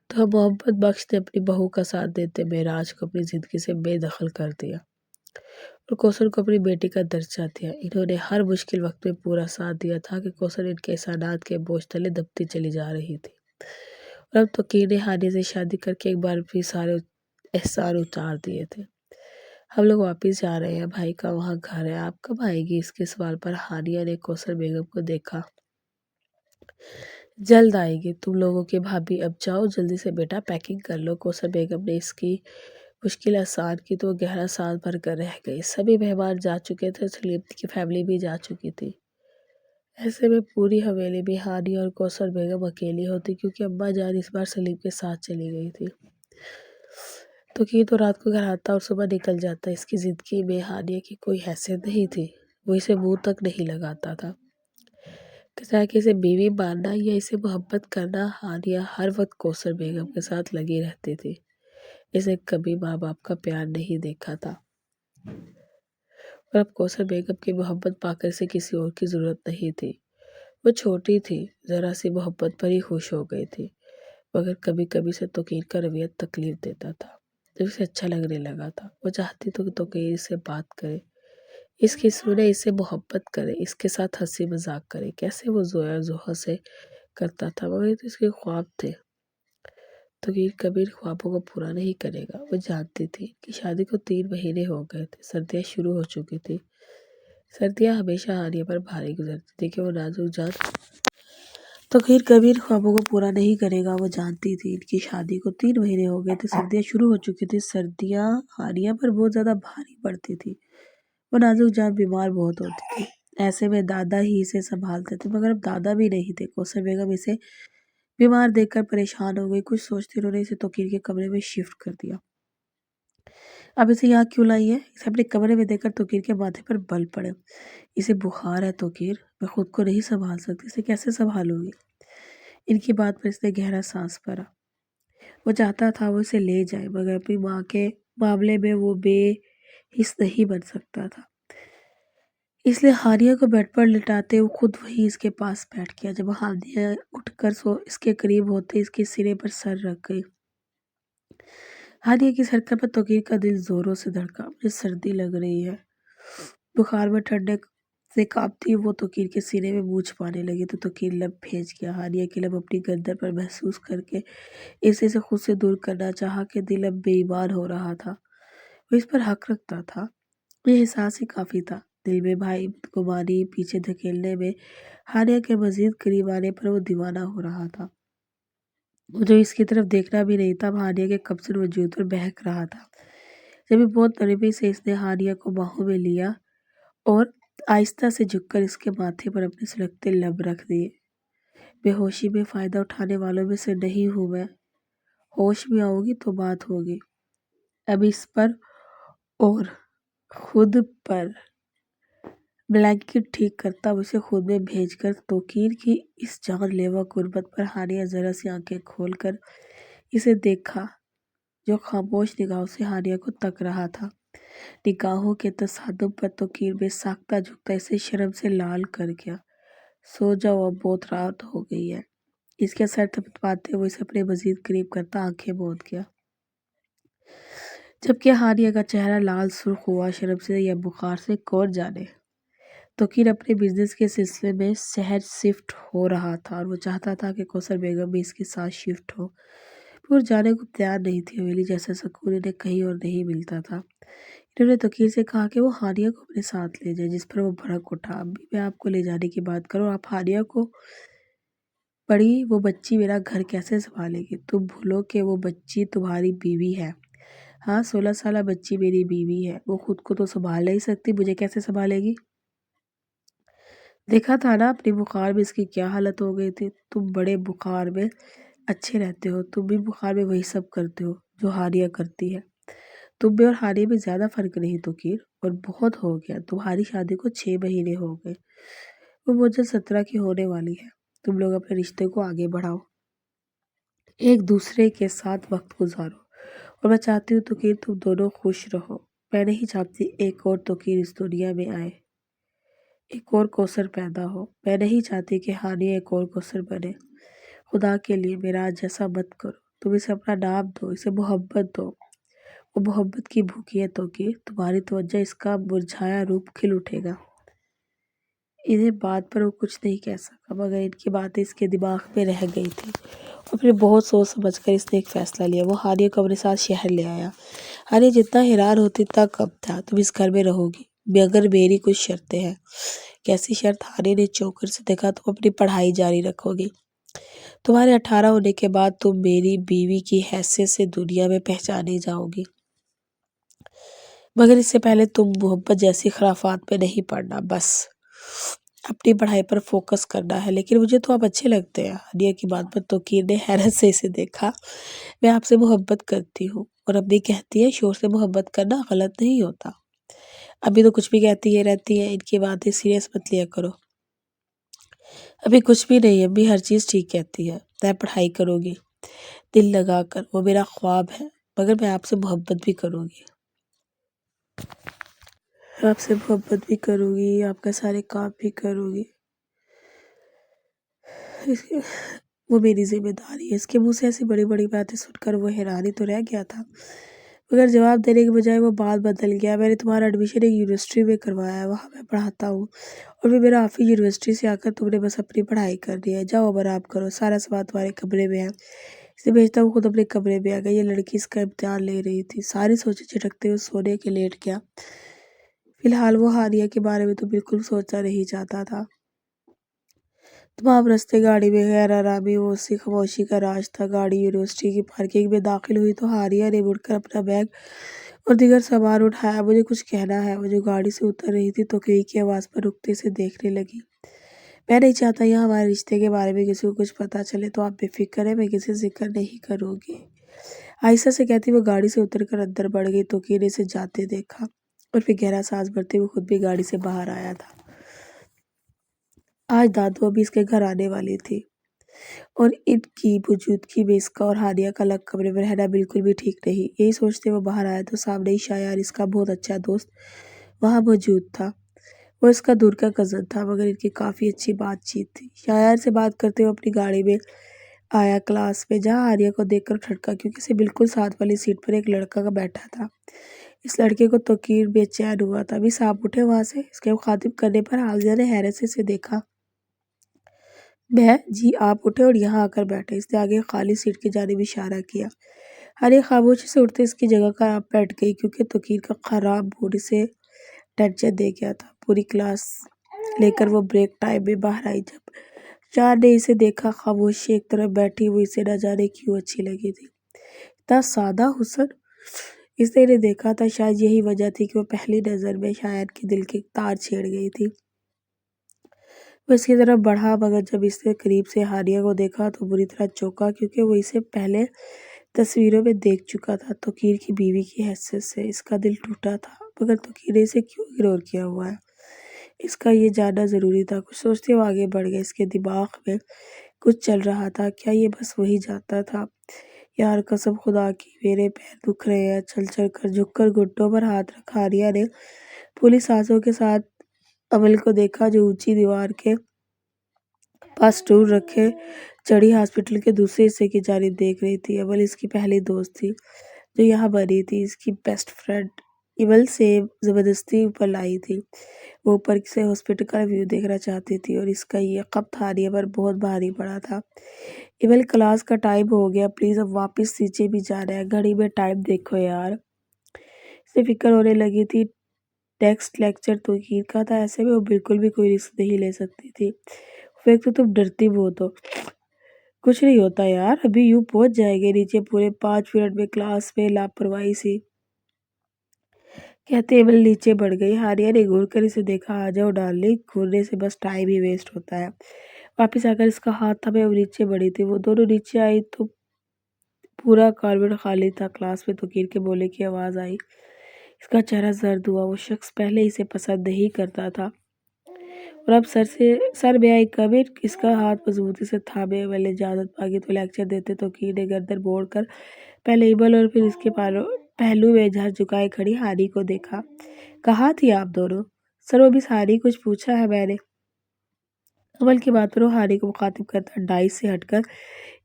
تو محمد بخش نے اپنی بہو کا ساتھ دیتے معراج کو اپنی زندگی سے بے دخل کر دیا اور کوثر کو اپنی بیٹی کا درجہ دیا۔ انہوں نے ہر مشکل وقت میں پورا ساتھ دیا تھا کہ کوثر ان کے احسانات کے بوجھ تلے دبتی چلی جا رہی تھی، اور اب توقیر نے حانیہ سے شادی کر کے ایک بار پھر سارے احسان اتار دیے تھے۔ ہم لوگ واپس جا رہے ہیں، بھائی کا وہاں گھر ہے، آپ کب آئیں گی؟ اس کے سوال پر حانیہ نے کوثر بیگم کو دیکھا۔ جلد آئیں گے، تم لوگوں کے بھابی اب جاؤ جلدی سے بیٹا، پیکنگ کر لو۔ کوثر بیگم نے اس کی مشکل آسان کی تو وہ گہرا سانس بھر کر رہ گئی۔ سبھی مہمان جا چکے تھے، سلیم کی فیملی بھی جا چکی تھی۔ ایسے میں پوری حویلی بھی حانیہ اور کوثر بیگم اکیلی ہوتی، کیونکہ اماں جان اس بار سلیم کے ساتھ چلی گئی تھی۔ توقیر تو رات کو گھر آتا اور صبح نکل جاتا۔ اس کی زندگی میں حانیہ کی کوئی حیثیت نہیں تھی، وہ اسے منہ تک نہیں لگاتا تھا۔ کہ اسے بیوی ماننا یا اسے محبت کرنا، حانیہ ہر وقت کوثر بیگم کے ساتھ لگی رہتی تھی۔ اسے کبھی ماں باپ کا پیار نہیں دیکھا تھا، اور اب کوثر بیگم کی محبت پا کر اسے کسی اور کی ضرورت نہیں تھی۔ وہ چھوٹی تھی، ذرا سی محبت پر ہی خوش ہو گئی تھی، مگر کبھی کبھی سے توقیر کا رویہ تکلیف دیتا تھا۔ جب اسے اچھا لگنے لگا تھا وہ چاہتی تو کہ توقیر اس سے بات کرے، اس کی سنے، اس سے محبت کرے، اس کے ساتھ ہنسی مذاق کرے، کیسے وہ زویا اور زوہا سے کرتا تھا، مگر یہ تو اس کے خواب تھے۔ توقیر کبھی ان خوابوں کو پورا نہیں کرے گا۔ وہ جانتی تھی کہ شادی کو 3 مہینے ہو گئے تھے، سردیاں شروع ہو چکی تھی۔ سردیاں ہمیشہ حانیہ پر بھاری گزرتی تھی کہ وہ نازک جان توقیر کبھی ان خوابوں کو پورا نہیں کرے گا۔ وہ جانتی تھی ان کی شادی کو 3 مہینے ہو گئے تھے، سردیاں شروع ہو چکی تھی۔ سردیاں حانیہ پر بہت زیادہ بھاری پڑتی تھی، وہ نازک جان بیمار بہت ہوتی تھی۔ ایسے میں دادا ہی اسے سنبھالتے تھے، مگر اب دادا بھی نہیں تھے۔ کوثر بیگم اسے بیمار دیکھ کر پریشان ہو گئی۔ کچھ سوچتے انہوں نے اسے توقیر کے کمرے میں شفٹ کر دیا۔ اب اسے یہاں کیوں لائی ہے؟ اسے اپنے کمرے میں دیکھ کر توقیر کے ماتھے پر بل پڑے۔ اسے بخار ہے توقیر، میں خود کو نہیں سنبھال سکتی، اسے کیسے سنبھالوں گی؟ ان کی بات پر اس نے گہرا سانس بھرا۔ وہ چاہتا تھا وہ اسے لے جائے، مگر اپنی ماں کے معاملے میں وہ بے حس نہیں بن سکتا تھا، اس لیے حانیہ کو بیڈ پر لٹاتے وہ خود وہیں اس کے پاس بیٹھ گیا۔ جب حانیہ اٹھ کر اس کے قریب ہوتے اس کے سینے پر سر رکھ گئی۔ حانیہ کی حرکت پر توقیر کا دل زوروں سے دھڑکا۔ مجھے سردی لگ رہی ہے۔ بخار میں ٹھنڈے سے کانپتی وہ توقیر کے سینے میں منہ چھپانے لگی تو توقیر لب بھیج گیا۔ حانیہ کے لب اپنی گردن پر محسوس کر کے اسے خود سے دور کرنا چاہا کہ دل اب بے ایمان ہو رہا تھا، وہ اس پر حق رکھتا تھا۔ یہ احساس ہی کافی تھا۔ دل میں بھائی بدگمانی پیچھے دھکیلنے میں حانیہ کے مزید قریب آنے پر وہ دیوانہ ہو رہا تھا۔ وہ جو اس کی طرف دیکھنا بھی نہیں تھا، اب حانیہ کے کمسن وجود پر بہک رہا تھا۔ جبھی بہت نرمی سے اس نے حانیہ کو باہوں میں لیا اور آہستہ سے جھک کر اس کے ماتھے پر اپنے سلگتے لب رکھ دیے۔ بے ہوشی میں فائدہ اٹھانے والوں میں سے نہیں ہوں میں، ہوش میں آؤں گی تو بات ہوگی۔ اب اس پر اور خود پر بلینکٹ ٹھیک کرتا وہ اسے خود میں بھیج کر توقیر کی اس جان لیوا قربت پر حانیہ ذرا سی آنکھیں کھول کر اسے دیکھا، جو خاموش نگاہوں سے حانیہ کو تک رہا تھا۔ نگاہوں کے تصادم پر توقیر بے ساختہ جھکتا اسے شرم سے لال کر گیا۔ سو جاؤ، اب بہت رات ہو گئی ہے۔ اس کے سر تھپتھپاتے وہ اسے اپنے مزید قریب کرتا آنکھیں موند گیا۔ جبکہ ہانیہ کا چہرہ لال سرخ ہوا شرم سے یا بخار سے کون جانے۔ توقیر اپنے بزنس کے سلسلے میں شہر شفٹ ہو رہا تھا اور وہ چاہتا تھا کہ کوثر بیگم بھی اس کے ساتھ شفٹ ہو۔ وہ جانے کو تیار نہیں تھی۔ حویلی جیسا سکون انہیں کہیں اور نہیں ملتا تھا۔ انہوں نے توقیر سے کہا کہ وہ ہانیہ کو اپنے ساتھ لے جائے، جس پر وہ بھڑک اٹھا۔ اب بھی میں آپ کو لے جانے کی بات کروں، آپ ہانیہ کو پڑی وہ بچی میرا گھر کیسے سنبھالے گی؟ تم بھولو کہ وہ بچی تمہاری بیوی ہے۔ ہاں، 16 سالہ بچی میری بیوی ہے۔ وہ خود کو تو سنبھال نہیں سکتی، مجھے کیسے سنبھالے گی؟ دیکھا تھا نا اپنی بخار میں اس کی کیا حالت ہو گئی تھی۔ تم بڑے بخار میں اچھے رہتے ہو، تم بھی بخار میں وہی سب کرتے ہو جو ہانیہ کرتی ہے۔ تم میں اور ہانیہ میں زیادہ فرق نہیں توقیر، اور بہت ہو گیا۔ تمہاری شادی کو 6 مہینے ہو گئے، وہ مجھے 17 کی ہونے والی ہے۔ تم لوگ اپنے رشتے کو آگے بڑھاؤ، ایک دوسرے کے ساتھ وقت گزارو، اور میں چاہتی ہوں توقیر تم دونوں خوش رہو۔ میں نہیں چاہتی ایک اور توقیر اس دنیا میں آئے، ایک اور کوثر پیدا ہو۔ میں نہیں چاہتی کہ ہانیہ ایک اور کوثر بنے۔ خدا کے لیے میرا جیسا مت کرو۔ تم اسے اپنا نام دو، اسے محبت دو۔ وہ محبت کی بھوکی ہے توقیر، تمہاری توجہ اس کا مرجھایا روپ کھل اٹھے گا۔ انہیں بات پر وہ کچھ نہیں کہہ سکا، مگر ان کی باتیں اس کے دماغ میں رہ گئی تھی، اور پھر بہت سوچ سمجھ کر اس نے ایک فیصلہ لیا۔ وہ ہانیہ کو اپنے ساتھ شہر لے آیا۔ ہانیہ جتنا حیران ہوتی اتنا کم تھا۔ تم اس گھر میں رہو گی مگر میری کچھ شرطیں ہیں۔ کیسی شرط؟ ہانیہ نے چونک کر اسے دیکھا۔ تم اپنی پڑھائی جاری رکھو گی۔ تمہارے 18 ہونے کے بعد تم میری بیوی کی حیثیت سے دنیا میں پہچانی جاؤ گی، مگر اس سے پہلے تم محبت جیسی خرافات میں نہیں پڑنا۔ بس اپنی پڑھائی پر فوکس کرنا ہے۔ لیکن مجھے تو آپ اچھے لگتے ہیں۔ ہانیہ کی بات پر توقیر نے حیرت سے اسے دیکھا۔ میں آپ سے محبت کرتی ہوں، اور امی کہتی ہے شوہر سے محبت کرنا غلط نہیں ہوتا۔ ابھی تو کچھ بھی کہتی ہے رہتی ہے، ان کی باتیں سیریس مت لیا کرو۔ ابھی کچھ بھی نہیں، امی ہر چیز ٹھیک کہتی ہے۔ میں پڑھائی کروں گی دل لگا کر، وہ میرا خواب ہے، مگر میں آپ سے محبت بھی کروں گی۔ آپ سے محبت بھی کروں گی، آپ کا سارے کام بھی کروں گی، وہ میری ذمہ داری ہے۔ اس کے منہ سے ایسی بڑی بڑی باتیں سن کر وہ حیرانی تو رہ گیا تھا، مگر جواب دینے کے بجائے وہ بات بدل گیا۔ میں نے تمہارا ایڈمیشن ایک یونیورسٹی میں کروایا ہے، وہاں میں پڑھاتا ہوں، اور پھر میرا آفس یونیورسٹی سے آ کر تم نے بس اپنی پڑھائی کرنی ہے۔ جاؤ اب آرام کرو، سارا سامان تمہارے کمرے میں ہے۔ اسے بھیجتا ہوں خود اپنے کمرے میں آ گئی۔ یہ لڑکی اس کا امتحان لے رہی تھی۔ ساری سوچیں چٹکتے ہوئے سونے کے لیٹ گیا۔ فی الحال وہ ہانیہ کے بارے میں تو بالکل سوچنا نہیں چاہتا تھا۔ تمام رستے گاڑی میں غیر آرامی و اسی خاموشی کا راج تھا۔ گاڑی یونیورسٹی کی پارکنگ میں داخل ہوئی تو ہانیہ نے مڑ کر اپنا بیگ اور دیگر سامان اٹھایا۔ مجھے کچھ کہنا ہے۔ وہ جو گاڑی سے اتر رہی تھی توقیر کی آواز پر رکتے سے دیکھنے لگی۔ میں نہیں چاہتا یہاں ہمارے رشتے کے بارے میں کسی کو کچھ پتہ چلے، تو آپ بے فکر ہیں، میں کسی سے ذکر نہیں کروں گی۔ آہستہ سے کہتی وہ گاڑی سے اتر کر اندر بڑھ گئی۔ توقیر نے اسے جاتے دیکھا، اور پھر گہرا سانس بھرتے ہوئے خود بھی گاڑی سے باہر آیا تھا۔ آج دادو ابھی اس کے گھر آنے والی تھی، اور ان کی موجودگی میں اس کا اور ہانیہ کا الگ کمرے میں رہنا بالکل بھی ٹھیک نہیں۔ یہی سوچتے وہ باہر آیا تو سامنے ہی شایان، اس کا بہت اچھا دوست، وہاں موجود تھا۔ وہ اس کا دور کا کزن تھا، مگر ان کی کافی اچھی بات چیت تھی۔ شایان سے بات کرتے ہوئے اپنی گاڑی میں آیا کلاس میں، جہاں ہانیہ کو دیکھ کر ٹھٹکا، کیونکہ اسے بالکل ساتھ والی سیٹ پر ایک لڑکا کا بیٹھا تھا۔ اس لڑکے کو توقیر بے چین ہوا تھا۔ ابھی آپ اٹھے وہاں سے؟ اس کے مخاطب کرنے پر ہانیہ نے حیرت سے اسے دیکھا۔ میں؟ جی، آپ اٹھے اور یہاں آ کر بیٹھے۔ اس نے آگے خالی سیٹ کی جانب اشارہ کیا۔ ہانیہ خاموشی سے اٹھتے اس کی جگہ کا بیٹھ گئی، کیونکہ توقیر کا خراب موڈ اسے ٹینشن دے گیا تھا۔ پوری کلاس لے کر وہ بریک ٹائم میں باہر آئی۔ جب شایان نے اسے دیکھا خاموشی ایک طرف بیٹھی ہوئی اسے نہ جانے کیوں اچھی لگی تھی۔ اتنا سادہ حسن! اس نے انہیں دیکھا تھا، شاید یہی وجہ تھی کہ وہ پہلی نظر میں شایان کے دل کے تار چھیڑ گئی تھی۔ وہ اس کی طرف بڑھا، مگر جب اس نے قریب سے ہانیہ کو دیکھا تو بری طرح چونکا، کیونکہ وہ اسے پہلے تصویروں میں دیکھ چکا تھا۔ توقیر کی بیوی کی حیثیت سے اس کا دل ٹوٹا تھا، مگر توقیر نے اسے کیوں اگنور کیا ہوا ہے، اس کا یہ جاننا ضروری تھا۔ کچھ سوچتے وہ آگے بڑھ گئے۔ اس کے دماغ میں کچھ چل رہا تھا، کیا یہ بس وہی جانتا تھا؟ یار قسم خدا کی، میرے پیر دکھ رہے ہیں۔ چل چل کر جھک کر گھٹنوں پر ہاتھ رکھ ہانیہ نے پھولی سانسوں کے ساتھ امل کو دیکھا، جو اونچی دیوار کے پاس اسٹول رکھے چڑھی ہاسپٹل کے دوسرے حصے کی جانب دیکھ رہی تھی۔ امل اس کی پہلی دوست تھی، جو یہاں بنی تھی اس کی بیسٹ فرینڈ ایول سے زبردستی اوپر لائی تھی۔ وہ اوپر سے ہاسپٹل کا ویو دیکھنا چاہتی تھی اور اس کا یہ خط ہانیہ پر بہت بھاری پڑا تھا۔ ایول کلاس کا ٹائم ہو گیا، پلیز اب واپس نیچے بھی جانا ہے، گھڑی میں ٹائم دیکھو یار۔ اسے فکر ہونے لگی تھی نیکسٹ لیکچر توقیر کا تھا، ایسے میں وہ بالکل بھی کوئی رسک نہیں لے سکتی تھی۔ ایک تو تم ڈرتی بہت ہو۔ کچھ نہیں ہوتا یار، ابھی یوں پہنچ جائے گے نیچے، پورے 5 منٹ میں کلاس میں لاپرواہی سی کہتے ایول نیچے بڑھ گئی۔ ہانیہ نے گھور کر اسے دیکھا۔ آ جاؤ ڈارلنگ، گھورنے سے بس ٹائم ہی ویسٹ ہوتا ہے۔ واپس آ کر اس کا ہاتھ تھامے وہ نیچے بڑھی تھی۔ وہ دونوں نیچے آئی تو پورا کاربن خالی تھا۔ کلاس میں توقیر کے بولنے کی آواز آئی۔ اس کا چہرہ زرد ہوا۔ وہ شخص پہلے اسے پسند نہیں کرتا تھا اور اب سر میں آئی کم ان۔ اس کا ہاتھ مضبوطی سے تھامے ایول نے اجازت مانگی تو لیکچر دیتے توقیر نے گردن موڑ کر پہلے ایول اور پھر اس کے پہلو میں جھک جھکائے کھڑی ہانی کو دیکھا۔ کہاں تھی آپ دونوں؟ سر وہ مس ہانی کچھ پوچھا ہے میں نے؟ ایول کی بات پر وہ ہانی کو مخاطب کرتا ڈائس سے ہٹ کر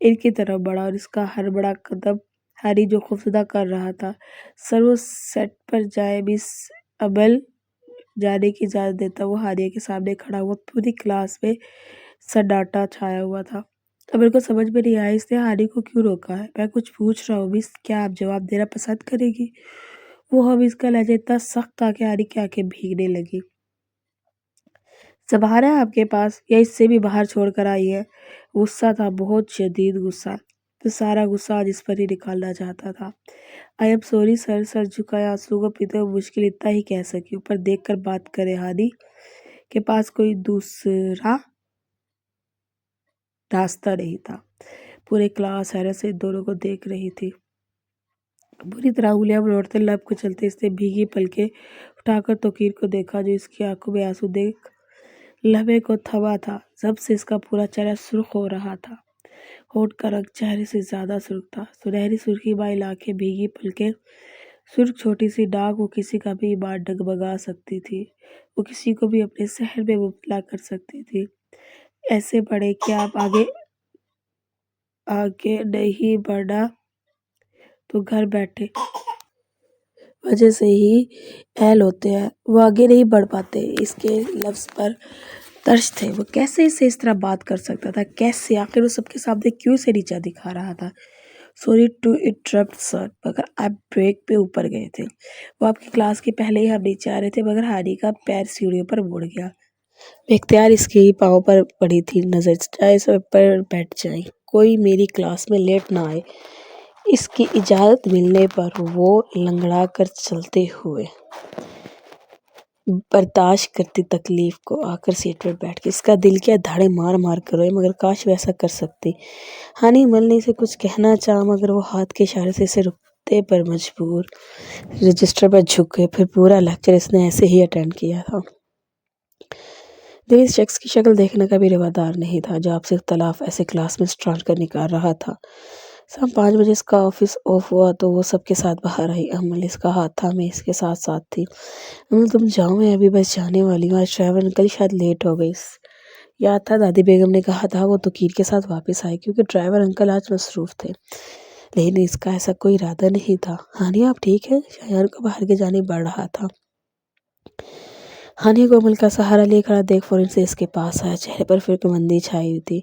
ان کی طرف بڑھا اور اس کا ہر بڑا قدم ہانی جو خوفزدہ کر رہا تھا۔ سر وہ سیٹ پر جائیں، مس ایول جانے کی اجازت دیتا وہ ہانیہ کے سامنے کھڑا ہوا۔ پوری کلاس میں سناٹا چھایا ہوا تھا۔ ایول کو سمجھ میں نہیں آیا اس نے ہانی کو کیوں روکا ہے۔ میں کچھ پوچھ رہا ہوں مس، کیا آپ جواب دینا پسند کریں گی؟ وہ ہم اس کا لہجہ اتنا سخت تھا کہ ہانی کی آنکھیں بھیگنے لگی۔ زبان ہے آپ کے پاس یا اس سے بھی باہر چھوڑ کر آئی ہے؟ غصہ تھا، بہت شدید غصہ۔ تو سارا غصہ آج اس پر ہی نکالنا چاہتا تھا۔ I am sorry sir. سر جھکائے آنسوؤں کو پیتے ہوئے مشکل اتنا ہی کہہ سکی۔ اوپر دیکھ کر بات کریں، ہانی کے پاس کوئی دوسرا راستہ نہیں تھا۔ پورے کلاس حیرت سے ان دونوں کو دیکھ رہی تھی۔ بری طرح انگلیاں مروڑتے لب کچلتے اس نے بھیگی پلکیں اٹھا کر توقیر کو دیکھا جو اس کی آنکھوں میں آنسو دیکھ لمحے کو تھما تھا۔ جب سے اس کا پورا چہرہ سرخ ہو رہا تھا، ہونٹ کا رنگ چہرے سے زیادہ سرخ تھا، سنہری سرخی مائل آنکھیں، بھیگی پلکیں، سرخ چھوٹی سی ناک۔ وہ کسی کا بھی ایمان ڈگمگا سکتی تھی، وہ کسی کو بھی اپنے سحر میں مبتلا کر سکتی تھی۔ ایسے بڑھیں کہ آپ آگے نہیں بڑھنا تو گھر بیٹھے وجہ سے ہی اہل ہوتے ہیں، وہ آگے نہیں بڑھ پاتے۔ اس کے لفظ پر ترش تھے۔ وہ کیسے اسے اس طرح بات کر سکتا تھا؟ کیسے؟ آخر وہ سب کے سامنے کیوں اسے نیچا دکھا رہا تھا؟ سوری ٹو انٹرپٹ سر، مگر آپ بریک پہ اوپر گئے تھے۔ وہ آپ کی کلاس کے پہلے ہی ہم نیچے آ رہے تھے مگر ہانی کا پیر سیڑھیوں پر مڑ گیا۔ بے اختیار اس کے ہی پاؤں پر پڑی تھی نظر، چاہے سب پر بیٹھ جائیں، کوئی میری کلاس میں لیٹ نہ آئے۔ اس کی اجازت ملنے پر وہ لنگڑا کر چلتے ہوئے برداشت کرتی تکلیف کو آ کر سیٹ پر بیٹھ گئی۔ اس کا دل کیا دھاڑے مار مار کر روئے، مگر کاش وہ ایسا کر سکتی۔ ہانی مل نے اسے کچھ کہنا چاہا مگر وہ ہاتھ کے اشارے سے اسے رکتے پر مجبور۔ رجسٹر پر جھک گئے۔ پھر پورا لیکچر اس نے ایسے ہی اٹینڈ کیا تھا۔ دل اس شخص کی شکل دیکھنے کا بھی روادار نہیں تھا جو آپ سے اختلاف ایسے کلاس میں اسٹارٹ کر نکال رہا تھا۔ شام 5 بجے اس کا آفس آف ہوا تو وہ سب کے ساتھ باہر آئی۔ امل اس کا ہاتھ تھامے اس کے ساتھ ساتھ تھی۔ امل تم جاؤ، میں ابھی بس جانے والی ہوں، آج ڈرائیور انکل شاید لیٹ ہو گئی۔ یاد تھا دادی بیگم نے کہا تھا وہ توقیر کے ساتھ واپس آئے کیونکہ ڈرائیور انکل آج مصروف تھے، لیکن اس کا ایسا کوئی ارادہ نہیں تھا۔ ہانی آپ ٹھیک ہیں؟ شایان کو باہر کی جانب بڑھ رہا تھا۔ ہانی کو امل کا سہارا لیے کھڑا دیکھ فوراً سے اس کے پاس آیا، چہرے پر فکر مندی چھائی ہوئی تھی۔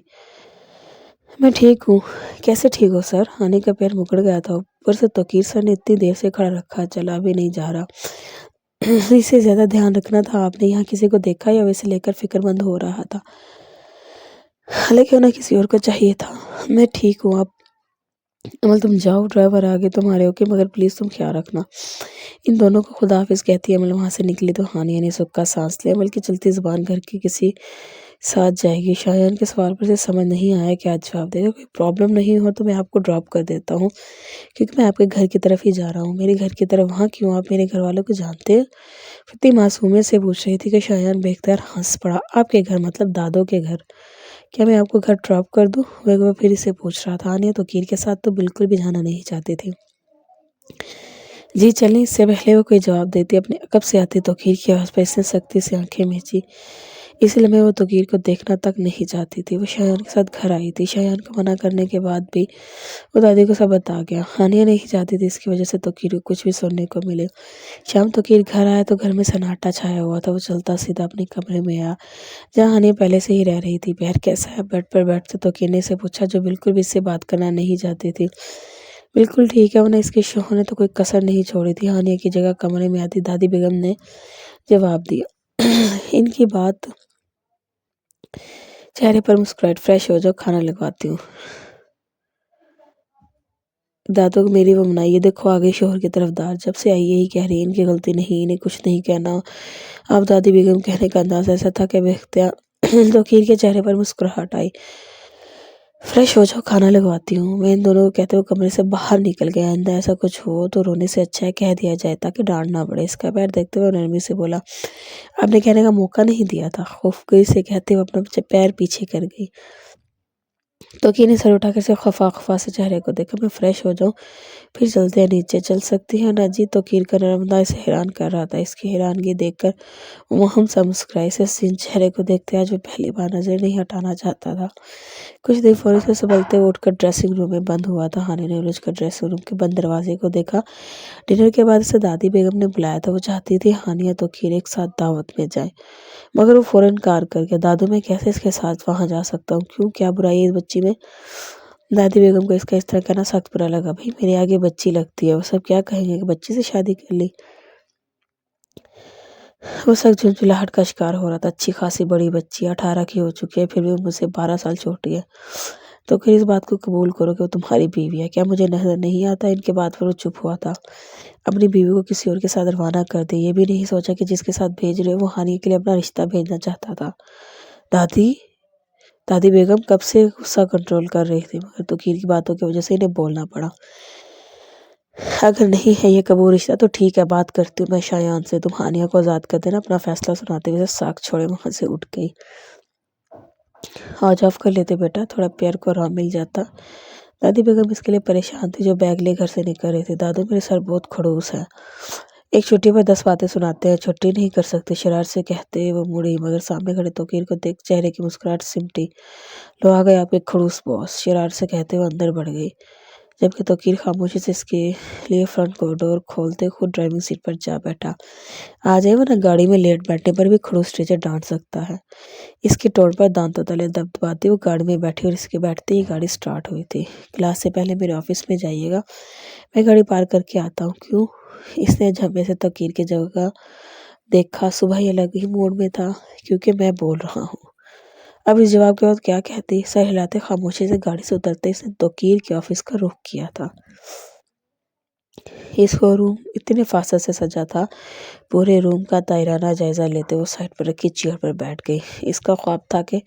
میں ٹھیک ہوں۔ کیسے ٹھیک ہو سر؟ ہانی کا پیر مکڑ گیا تھا، اوپر سے توقیر سر نے اتنی دیر سے کھڑا رکھا، چلا بھی نہیں جا رہا۔ اسے زیادہ دھیان رکھنا تھا۔ آپ نے یہاں کسی کو دیکھا یا وہ اسے لے کر فکر مند ہو رہا تھا؟ حالانکہ انہیں کسی اور کو چاہیے تھا۔ میں ٹھیک ہوں۔ امل تم جاؤ، ڈرائیور آگے تمہارے، اوکے، مگر پلیز تم خیال رکھنا۔ ان دونوں کو خدا حافظ کہتی امل وہاں سے نکلی تو ہانیہ نے سکھ کا سانس لیا۔ امل کی چلتی زبان گھر کے کسی ساتھ جائے گی۔ شایان کے سوال پر اسے سمجھ نہیں آیا کیا جواب دے گا۔ کوئی پرابلم نہیں ہو تو میں آپ کو ڈراپ کر دیتا ہوں کیونکہ میں آپ کے گھر کی طرف ہی جا رہا ہوں۔ میرے گھر کی طرف؟ وہاں کیوں؟ آپ میرے گھر والوں کو جانتے ہیں؟ اتنی معصومیت سے پوچھ رہی تھی کہ شایان بے اختیار ہنس پڑا۔ آپ کے گھر مطلب دادوں کے گھر؟ کیا میں آپ کو گھر ڈراپ کر دوں؟ وہ پھر اسے پوچھ رہا تھا۔ ہانیہ توقیر کے ساتھ تو بالکل بھی جانا نہیں چاہتی تھی۔ جی چلیں۔ اس سے پہلے وہ کوئی جواب دیتی اپنے عقب سے آتی توقیر کی آواز پر اس نے سختی سے آنکھیں مینچی۔ اس لیے میں وہ توقیر کو دیکھنا تک نہیں چاہتی تھی۔ وہ شایان کے ساتھ گھر آئی تھی۔ شایان کو منع کرنے کے بعد بھی وہ دادی کو سب بتا گیا۔ ہانیہ نہیں چاہتی تھی اس کی وجہ سے توقیر کو کچھ بھی سننے کو ملے۔ شام توقیر گھر آیا تو گھر میں سناٹا چھایا ہوا تھا۔ وہ چلتا سیدھا اپنے کمرے میں آیا جہاں ہانیہ پہلے سے ہی رہ رہی تھی۔ بہر کیسا ہے؟ بیڈ پر بیٹھتے توقیر نے اسے پوچھا، جو بالکل بھی اس سے بات کرنا نہیں چاہتی تھی۔ بالکل ٹھیک ہے، انہیں اس کے شوہر نے تو کوئی کسر نہیں چھوڑی تھی۔ ہانیہ کی جگہ کمرے میں آتی دادی بیگم نے جواب دیا۔ ان کی بات چہرے پر مسکراہٹ، فریش ہو جاؤ، کھانا لگواتی ہوں۔ دادو میری وہ منائی، یہ دیکھو آگے شوہر کی طرفدار، جب سے آئی یہی کہہ رہی ہے ان کی غلطی نہیں، انہیں کچھ نہیں کہنا۔ اب دادی بیگم کہنے کا انداز ایسا تھا کہ بے اختیار توقیر کے چہرے پر مسکراہٹ آئی۔ فریش ہو جاؤ، کھانا لگواتی ہوں۔ میں ان دونوں کو کہتے ہوئے کمرے سے باہر نکل گیا۔ آئندہ ایسا کچھ ہو تو رونے سے اچھا ہے کہہ دیا جائے تاکہ ڈانٹ نہ پڑے۔ اس کا پیر دیکھتے ہوئے نرمی سے بولا، آپ نے کہنے کا موقع نہیں دیا تھا۔ خوفگری سے کہتے ہوئے اپنا پیر پیچھے کر گئی۔ توقیر نے سر اٹھا کر اسے خفا سے چہرے کو دیکھا۔ میں فریش ہو جاؤں پھر چلتے ہیں نیچے؟ چل سکتی ہیں نا جی؟ توقیر کا نرم انداز اسے حیران کر رہا تھا۔ اس کی حیرانگی دیکھ کر وہ مہم سا مسکرائی۔ اسے حسین چہرے کو دیکھتے آج وہ پہلی بار نظر نہیں ہٹانا چاہتا تھا۔ کچھ دیر فوری سے سنبھلتے ہوئے اٹھ کر ڈریسنگ روم میں بند ہوا تھا۔ ہانیہ نے الجھ کر ڈریسنگ روم کے بند دروازے کو دیکھا۔ ڈنر کے بعد اسے دادی بیگم نے بلایا تھا۔ وہ چاہتی تھی ہانیہ توقیر ایک ساتھ دعوت میں جائیں، مگر وہ فوراً انکار کر گیا۔ دادو میں کیسے اس کے ساتھ وہاں جا سکتا ہوں؟ کیوں؟ کیا برائی ہے اس بچی میں؟ دادی بیگم کو اس کا اس طرح کہنا سخت برا لگا۔ بھئی میرے آگے بچی لگتی ہے، وہ سب کیا کہیں گے کہ بچی سے شادی کر لی؟ وہ سخت جھنجھلاہٹ کا شکار ہو رہا تھا۔ اچھی خاصی بڑی بچی ہے، 18 کی ہو چکی ہے، پھر بھی وہ مجھ سے 12 سال چھوٹی ہے۔ تو پھر اس بات کو قبول کرو کہ وہ تمہاری بیوی ہے۔ کیا مجھے نظر نہیں آتا؟ ان کے بعد پر وہ چپ ہوا تھا۔ اپنی بیوی کو کسی اور کے ساتھ روانہ کر دے، یہ بھی نہیں سوچا کہ جس کے ساتھ بھیج رہے وہ ہانیہ کے لیے اپنا رشتہ بھیجنا چاہتا تھا۔ دادی بیگم کب سے غصہ کنٹرول کر رہی تھی، مگر توقیر کی باتوں کی وجہ سے انہیں بولنا پڑا۔ اگر نہیں ہے یہ قبول رشتہ تو ٹھیک ہے، بات کرتی ہوں میں شایان سے، تم ہانیہ کو آزاد کر دینا۔ اپنا فیصلہ سناتے ہوئے ساکھ چھوڑے وہاں سے اٹھ گئی۔ آج آف کر لیتے بیٹا، تھوڑا پیار کو آرام مل جاتا۔ دادی بیگم اس کے لیے پریشان تھی جو بیگ لے گھر سے نکل رہی تھی۔ دادو میرے سر بہت کھڑوس ہے، ایک چھٹی پر 10 باتیں سناتے ہیں، چھٹی نہیں کر سکتے، شرارت سے کہتے وہ مڑی، مگر سامنے کھڑے توقیر کو دیکھ چہرے کی مسکراہٹ سمٹی۔ لو آ گئے آپ کے کھڑوس باس، شرارت سے کہتے وہ اندر بڑھ گئی، جبکہ توقیر خاموشی سے اس کے لیے فرنٹ کو ڈور کھولتے خود ڈرائیونگ سیٹ پر جا بیٹھا۔ آ جائے ورنہ گاڑی میں لیٹ بیٹھنے پر بھی کھڑوس ٹیچر ڈانٹ سکتا ہے۔ اس کے ٹون پر دانتوں تلے دبدباتی وہ گاڑی میں بیٹھی اور اس کے بیٹھتے ہی گاڑی سٹارٹ ہوئی تھی۔ کلاس سے پہلے میرے آفس میں جائیے گا، میں گاڑی پارک کر کے آتا ہوں۔ کیوں؟ اس نے جھمبے سے توقیر کی جگہ دیکھا۔ صبح یہ الگ ہی موڈ میں تھا۔ کیونکہ میں بول رہا ہوں۔ اب اس جواب کے بعد کیا کہتی؟ سر ہلاتے خاموشی سے گاڑی سے اترتے اس نے توقیر کے آفس کا رخ کیا تھا۔ اس کا روم اتنے فاصل سے سجا تھا۔ پورے روم کا دائرانہ جائزہ لیتے وہ سائڈ پر رکھی چیئر پر بیٹھ گئی۔ اس کا خواب تھا کہ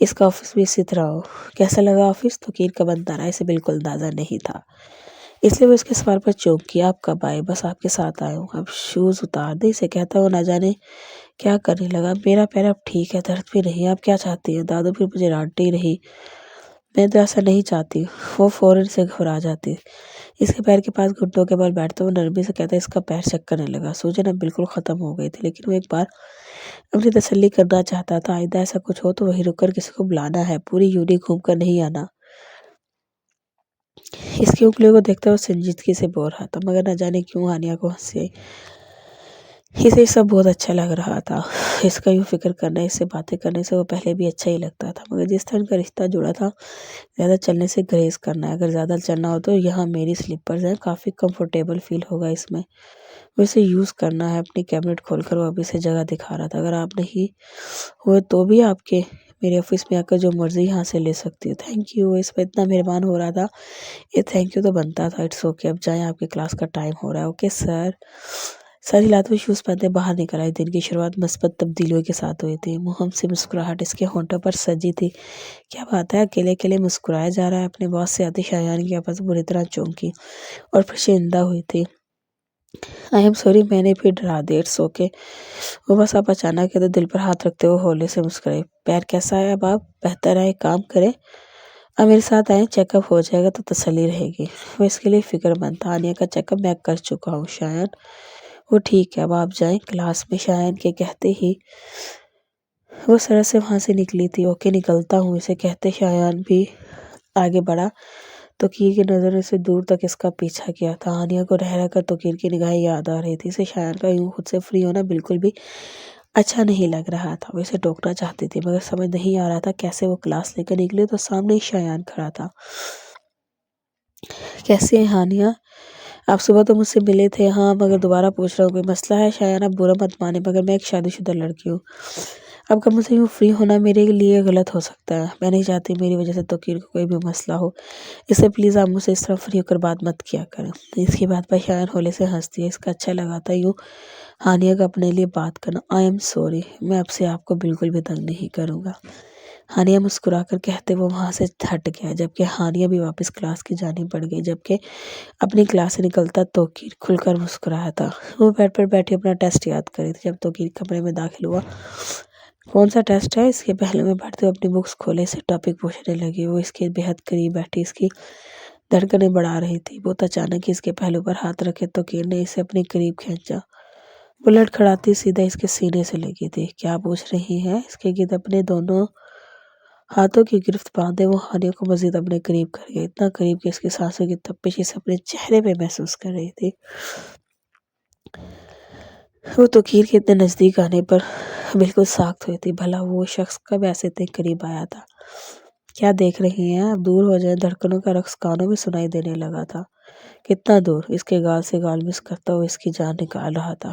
اس کا آفس بھی اسی طرح ہو۔ کیسا لگا آفس؟ توقیر کا بنتا رہا، اسے بالکل اندازہ نہیں تھا، اس لیے وہ اس کے سوال پر چونک گیا۔ آپ کب آئے؟ بس آپ کے ساتھ آیا ہوں۔ اب شوز اتار دے، اسے کہتا وہ نہ جانے کیا کرنے لگا۔ میرا پیر اب ٹھیک ہے، درد بھی نہیں۔ آپ کیا چاہتی ہیں؟ دادو پھر مجھے ڈانٹتی رہی۔ میں تو ایسا نہیں چاہتی۔ وہ فوراً سے گھبرا جاتی۔ اس کے پیر کے پاس گھٹنوں کے بل بیٹھتا وہ نرمی سے کہتا اس کا پیر چیک کرنے لگا۔ سوجن اب بالکل ختم ہو گئی تھی، لیکن وہ ایک بار اپنی تسلی کرنا چاہتا تھا۔ آئندہ ایسا کچھ ہو تو وہیں رک کر کسی کو بلانا ہے، پوری یونیک گھوم کر نہیں آنا۔ اس کی انگلیوں کو دیکھتا وہ سنجیدگی سے بول رہا تھا، مگر نہ جانے کیوں ہانیہ کو ہنسی آئی۔ اسے یہ سب بہت اچھا لگ رہا تھا۔ اس کا یوں فکر کرنا، اس سے باتیں کرنے سے وہ پہلے بھی اچھا ہی لگتا تھا، مگر جس طرح ان کا رشتہ جڑا تھا، زیادہ چلنے سے گریز کرنا ہے۔ اگر زیادہ چلنا ہو تو یہاں میری سلیپرز ہیں، کافی کمفرٹیبل فیل ہوگا اس میں۔ وہ اسے یوز کرنا ہے۔ اپنی کیبنٹ کھول کر وہ ابھی سے جگہ دکھا رہا تھا۔ اگر آپ نہیں ہوئے تو بھی آپ کے میرے آفس میں آ کر جو مرضی یہاں سے لے سکتی ہو۔ Thank you. اس پر اتنا مہربان ہو رہا تھا، یہ تھینک یو تو بنتا تھا۔ اٹس اوکے، اب جائیں، آپ کی کلاس کا ٹائم ہو رہا ہے۔ Okay sir. سر ہلاتے ہوئے شوز پہنتے باہر نکل آئی۔ دن کی شروعات مثبت تبدیلیوں کے ساتھ ہوئی تھی۔ مہم سی مسکراہٹ اس کے ہونٹوں پر سجی تھی۔ کیا بات ہے، اکیلے اکیلے مسکرایا جا رہا ہے؟ اپنے باس سے آتی شایان کی آپس بری طرح چونکی اور پھر شرمندہ ہوئی تھی۔ آئی ایم سوری، میں نے بھی ڈرا دیا۔ It's okay. وہ بس آپ اچانک تو دل پر ہاتھ رکھتے ہوئے ہولے سے مسکرائی۔ پیر کیسا ہے اب؟ آپ بہتر ہے، ایک کام کریں، اب میرے ساتھ آئیں، چیک اپ ہو جائے گا تو تسلی رہے گی۔ وہ اس کے لیے فکر مند تھا۔ ہانیہ کا چیک اپ میں کر چکا ہوں شایان، وہ ٹھیک ہے، اب آپ جائیں کلاس میں۔ شایان کے کہتے ہی وہ سڑک سے وہاں سے نکلی تھی۔ اوکے نکلتا ہوں، اسے کہتے شایان بھی آگے بڑھا۔ توقیر کی نظر نے اسے دور تک اس کا پیچھا کیا تھا۔ ہانیہ کو رہ رہ کر توقیر کی نگاہیں یاد آ رہی تھی۔ اسے شایان کا یوں خود سے فری ہونا بالکل بھی اچھا نہیں لگ رہا تھا۔ وہ اسے ٹوکنا چاہتی تھی مگر سمجھ نہیں آ رہا تھا کیسے۔ وہ کلاس لے کر نکلی تو سامنے ہی شایان کھڑا تھا۔ کیسی ہیں ہانیہ؟ آپ صبح تو مجھ سے ملے تھے۔ ہاں مگر دوبارہ پوچھ رہا ہوں، کوئی مسئلہ ہے؟ شایان آپ برا مت مانے مگر میں ایک شادی شدہ لڑکی ہوں۔ اب کم سے یوں فری ہونا میرے لیے غلط ہو سکتا ہے۔ میں نہیں چاہتی میری وجہ سے توقیر کو کوئی بھی مسئلہ ہو، اس سے پلیز آپ مجھ سے اس طرح فری ہو کر بات مت کیا کریں۔ اس کی بات پر شایان ہولے سے ہنس دیا۔ اس کا اچھا لگا تھا یوں ہانیہ کا اپنے لیے بات کرنا۔ آئی ایم سوری، میں اب سے آپ کو بالکل بھی تنگ نہیں کروں گا، ہانیہ مسکرا کر کہتے وہ وہاں سے ہٹ گیا، جبکہ ہانیہ بھی واپس کلاس کی جانب بڑھ گئی۔ جبکہ اپنی کلاس سے نکلتا توقیر کھل کر مسکرایا تھا۔ وہ بیڈ پر بیٹھی اپنا ٹیسٹ یاد کر رہی تھی جب توقیر کمرے میں داخل ہوا۔ کون سا ٹیسٹ ہے؟ اس کے پہلو میں بیٹھتے ہوئے اپنی بکس کھولے اسے ٹاپک پوچھنے لگی۔ وہ اس کے بہت قریب بیٹھی اس کی دھڑکنیں بڑھا رہی تھی۔ بہت اچانک اس کے پہلو پر ہاتھ رکھے توقیر نے اسے اپنے قریب کھینچا۔ وہ لڑکھڑاتی سیدھا اس کے سینے سے لگی تھی۔ کیا پوچھ رہی ہیں؟ اس کے گرد اپنے دونوں ہاتھوں کی گرفت باندھے وہ ہانیہ کو مزید اپنے قریب کر گئے، اتنا قریب کہ اس کی سانسوں کی تپش اسے اپنے چہرے پہ محسوس کر رہی تھی۔ وہ توقیر کے اتنے نزدیک آنے پر بالکل ساخت ہوئی تھی۔ بھلا وہ شخص کب ایسے اتنے قریب آیا تھا؟ کیا دیکھ رہی ہیں؟ اب دور ہو جائیں۔ دھڑکنوں کا رقص کانوں میں سنائی دینے لگا تھا۔ کتنا دور؟ اس کے گال سے گال مس کرتا ہوا اس کی جان نکال رہا تھا۔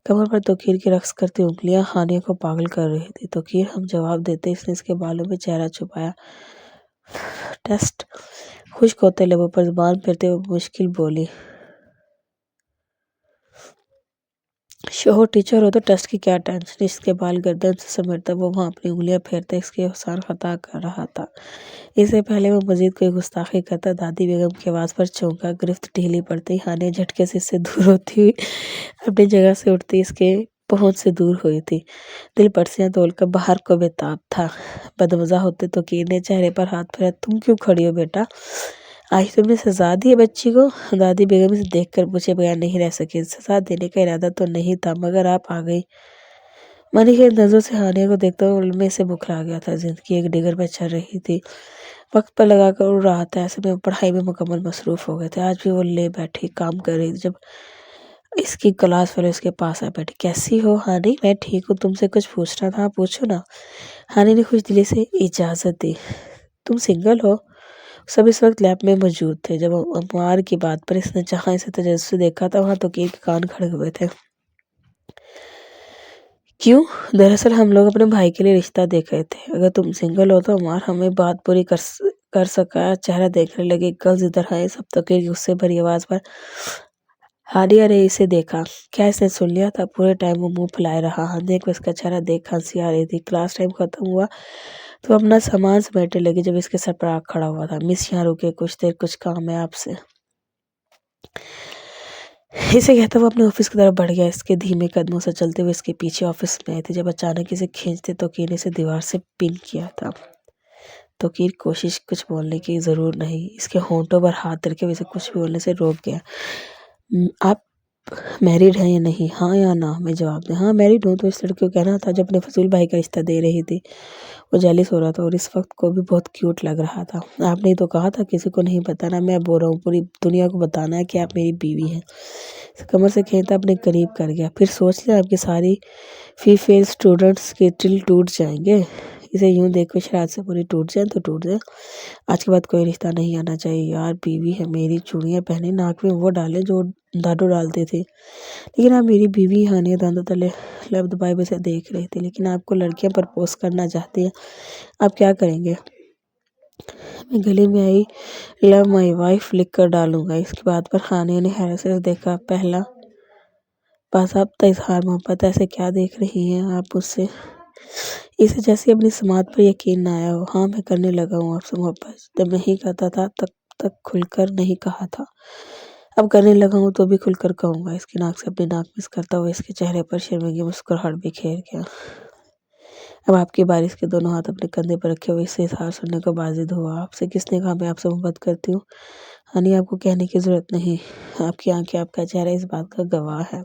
کمر پر توقیر کی رقص کرتی انگلیاں ہانیہ کو پاگل کر رہی تھی۔ توقیر ہم جواب دیتے اس نے اس کے بالوں میں چہرہ چھپایا۔ ٹیسٹ؟ خشک ہوتے لبوں پر زبان پھرتے ہوئے مشکل بولی۔ شوہر ٹیچر ہو تو ٹیسٹ کی کیا ٹینشن؟ اس کے بال گردن سے سمیٹتا وہ وہاں اپنی انگلیاں پھیرتا اس کے حسان خطا کر رہا تھا۔ اس سے پہلے وہ مزید کوئی گستاخی کرتا دادی بیگم کی آواز پر چونکا۔ گرفت ڈھیلی پڑتی ہانیہ جھٹکے سے اس سے دور ہوتی ہوئی اپنی جگہ سے اٹھتی اس کے پہنچ سے دور ہوئی تھی۔ دل پرسیاں تول کر باہر کو بےتاب تھا۔ بدمزہ ہوتے توقیر نے چہرے پر ہاتھ پھیرا۔ تم کیوں کھڑی ہو بیٹا؟ آج تم نے سزا دی ہے بچی کو؟ دادی بیگم اسے دیکھ کر پوچھے بغیر نہیں رہ سکی۔ سزا دینے کا ارادہ تو نہیں تھا مگر آپ آ گئی۔ منی کی نظروں سے ہانیہ کو دیکھتا ہوا علمے سے بکھرا گیا تھا۔ زندگی ایک ڈگر پہ چل رہی تھی، وقت پر لگا کر اڑ رہا تھا۔ ایسے میں پڑھائی میں مکمل مصروف ہو گئے تھے۔ آج بھی وہ لے بیٹھی کام کر رہی تھی جب اس کی کلاس فیلو اس کے پاس آ بیٹھی۔ کیسی ہو ہانی؟ میں ٹھیک ہوں، تم سے کچھ پوچھنا تھا، پوچھو نا، ہانی نے خوش دلی سے اجازت دی۔ تم سنگل ہو؟ سب اس وقت لیب میں موجود تھے۔ جب عمار کی بات پر اس نے جہاں اسے تجسس سے دیکھا تھا وہاں توقیر کے کان کھڑے ہوئے تھے۔ کیوں؟ دراصل ہم لوگ اپنے بھائی کے لیے رشتہ دیکھ رہے تھے۔ اگر تم سنگل ہو تو عمار ہمیں بات پوری کر سکا چہرہ دیکھنے لگے۔ گرلز ادھر آئیں۔ سب توقیر کی غصے بھری آواز پر ہانیہ نے اسے دیکھا۔ کیا اس نے سن لیا تھا؟ پورے ٹائم وہ منہ پھلائے رہا۔ ہانیہ کو اس کا چہرہ دیکھ ہنسی آ رہی تھی۔ کلاس ٹائم ختم ہوا تو اپنا سامان سمیٹنے لگی جب اس کے سر پر آ کھڑا ہوا تھا۔ مس یہاں رکے کچھ دیر، کچھ کام ہے آپ سے۔ اسے کہتا وہ اپنے آفس کی طرف بڑھ گیا۔ اس کے دھیمے قدموں سے چلتے ہوئے اس کے پیچھے آفس میں آئی تھی جب اچانک اسے کھینچتے توقیر نے اسے دیوار سے پن کیا تھا۔ توقیر کوشش کچھ بولنے کی ضرور نہیں، اس کے ہونٹوں پر ہاتھ رکھے وہ اسے کچھ بھی بولنے سے روک گیا۔ آپ میرڈ ہیں یا نہیں؟ ہاں یا نہ میں جواب دیں۔ ہاں میرڈ ہوں۔ تو اس لڑکی کو کہنا تھا جو اپنے فضول بھائی کا رشتہ دے رہی تھی۔ وہ جیلس ہو رہا تھا اور اس وقت کو بھی بہت کیوٹ لگ رہا تھا۔ آپ نے تو کہا تھا کسی کو نہیں بتانا، میں بول رہا ہوں پوری دنیا کو بتانا ہے کہ آپ میری بیوی ہیں۔ کمر سے کھینچتا اپنے قریب کر گیا۔ پھر سوچ لیں آپ کی ساری فیمیل اسٹوڈنٹس کے دل ٹوٹ جائیں گے۔ اسے یوں دیکھ کر شرارت سے بولی ٹوٹ جائیں تو ٹوٹ جائیں، آج کے بعد کوئی رشتہ نہیں آنا چاہیے۔ یار بیوی ہے میری، چوڑیاں پہنے، ناک میں وہ ڈالے جو ڈاڈو ڈالتے تھے، لیکن آپ میری بیوی۔ ہانیہ دانتوں تلے لب دبائے اسے دیکھ رہی تھی۔ لیکن آپ کو لڑکیاں پرپوز کرنا چاہتی ہیں، آپ کیا کریں گے؟ میں گلے میں آئی لو مائی وائف لکھ کر ڈالوں گا۔ اس کی بات پر ہانیہ نے حیرت سے دیکھا۔ پہلا باضابطہ اظہار محبت، ایسے کیا دیکھ رہی ہیں آپ مجھ سے؟ اسے جیسے اپنی سماعت پر یقین نہ آیا ہو۔ ہاں میں کرنے لگا ہوں آپ سے محبت، جب نہیں کرتا تھا تب تک کھل کر نہیں کہا تھا، اب کرنے لگا ہوں تو بھی کھل کر کہوں گا۔ اس کی ناک سے اپنی ناک مس کرتا ہوا اس کے چہرے پر شرمندگی مسکراہٹ بکھیر گیا۔ اب آپ کی باری، اس کے دونوں ہاتھ اپنے کندھے پر رکھے ہوئے اس سے اظہار سننے کو بازد ہوا۔ آپ سے کس نے کہا میں آپ سے محبت کرتی ہوں؟ ہانی آپ کو کہنے کی ضرورت نہیں، آپ کی آنکھیں، آپ کا چہرہ اس بات کا گواہ ہے۔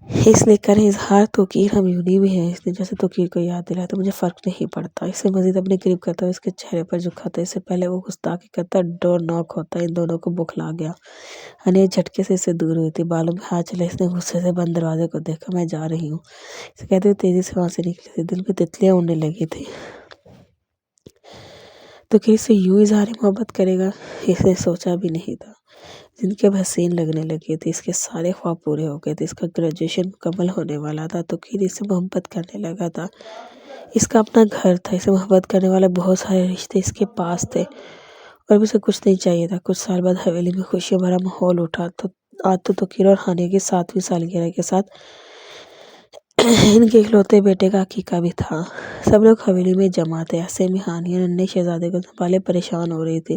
اس لیے کریں اظہار توقیر ہم یونی بھی ہیں۔ اس نے جیسے توقیر کو یاد دلایا تو مجھے فرق نہیں پڑتا۔ اس سے مزید اپنے قریب کرتا ہوا اس کے چہرے پر جھکاتا، اس سے پہلے وہ گستاخی کرتا ڈور ناک ہوتا۔ ان دونوں کو بخلا گیا۔ ہنیہ جھٹکے سے اس سے دور ہوئی تھی، بالوں میں ہاتھ چلا۔ اس نے غصے سے بند دروازے کو دیکھا۔ میں جا رہی ہوں، اسے کہتے ہوئے تیزی سے وہاں سے نکلی تھی۔ دل میں تتلیاں اڑنے لگی تھی۔ توقیر سے یوں اظہار محبت کرے گا، اس نے سوچا بھی نہیں تھا۔ زندگی اب حسین لگنے لگی تھی۔ اس کے سارے خواب پورے ہو گئے تھے۔ اس کا گریجویشن مکمل ہونے والا تھا۔ توقیر اس سے محبت کرنے لگا تھا۔ اس کا اپنا گھر تھا۔ اسے محبت کرنے والے بہت سارے رشتے اس کے پاس تھے، اور اب اسے کچھ نہیں چاہیے تھا۔ کچھ سال بعد حویلی میں خوشیوں بھرا ماحول اٹھا۔ آج تو توقیر اور ہانیہ کی 7ویں سالگرہ کے ساتھ ان کے اکلوتے بیٹے کا عقیقہ بھی تھا۔ سب لوگ حویلی میں جمع تھے۔ ایسے میں ہانیہ ننھے شہزادے کو سنبھالے پریشان ہو رہی تھی۔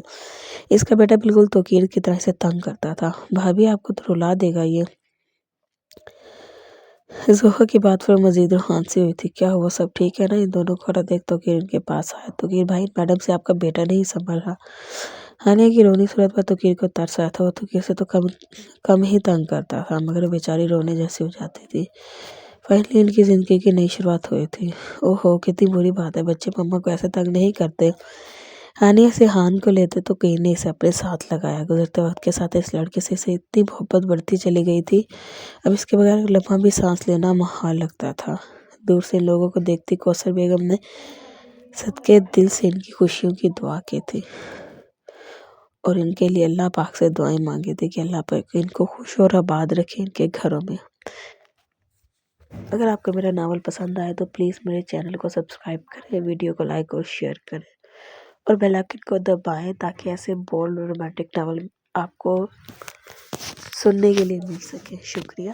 اس کا بیٹا بالکل توقیر کی طرح اسے تنگ کرتا تھا۔ بھابھی آپ کو تو رلا دے گا یہ۔ ظہر کی بات پر مزید روحان سی ہوئی تھی۔ کیا ہوا، سب ٹھیک ہے نا؟ ان دونوں کو خبر دیکھ توقیر ان کے پاس آیا۔ توقیر بھائی، میڈم سے آپ کا بیٹا نہیں سنبھل رہا۔ ہانیہ کی رونی صورت پر توقیر کو ترس آیا تھا۔ وہ توقیر سے تو کم ہی تنگ کرتا تھا، مگر وہ بیچاری رونے جیسی ہو جاتی تھی۔ فائنلی ان کی زندگی کی نئی شروعات ہوئی تھی۔ اوہ ہو، کتنی بری بات ہے، بچے مما کو ایسے تنگ نہیں کرتے۔ ہانیہ سے ہان کو لیتے توقیر نے اسے اپنے ساتھ لگایا۔ گزرتے وقت کے ساتھ اس لڑکے سے اسے اتنی محبت بڑھتی چلی گئی تھی، اب اس کے بغیر ایک لمحہ بھی سانس لینا محال لگتا تھا۔ دور سے ان لوگوں کو دیکھتی کوثر بیگم نے صدقے دل سے ان کی خوشیوں کی دعا کی تھی، اور ان کے لیے اللہ پاک سے دعائیں مانگی تھی کہ اللہ پاک ان کو خوش اور آباد رکھے ان کے گھروں میں۔ اگر آپ کو میرا ناول پسند آئے تو پلیز میرے چینل کو سبسکرائب کریں، ویڈیو کو لائک اور شیئر کریں، اور بیل آئیکن کو دبائیں تاکہ ایسے بولڈ اور رومانٹک ناول آپ کو سننے کے لیے مل سکے۔ شکریہ۔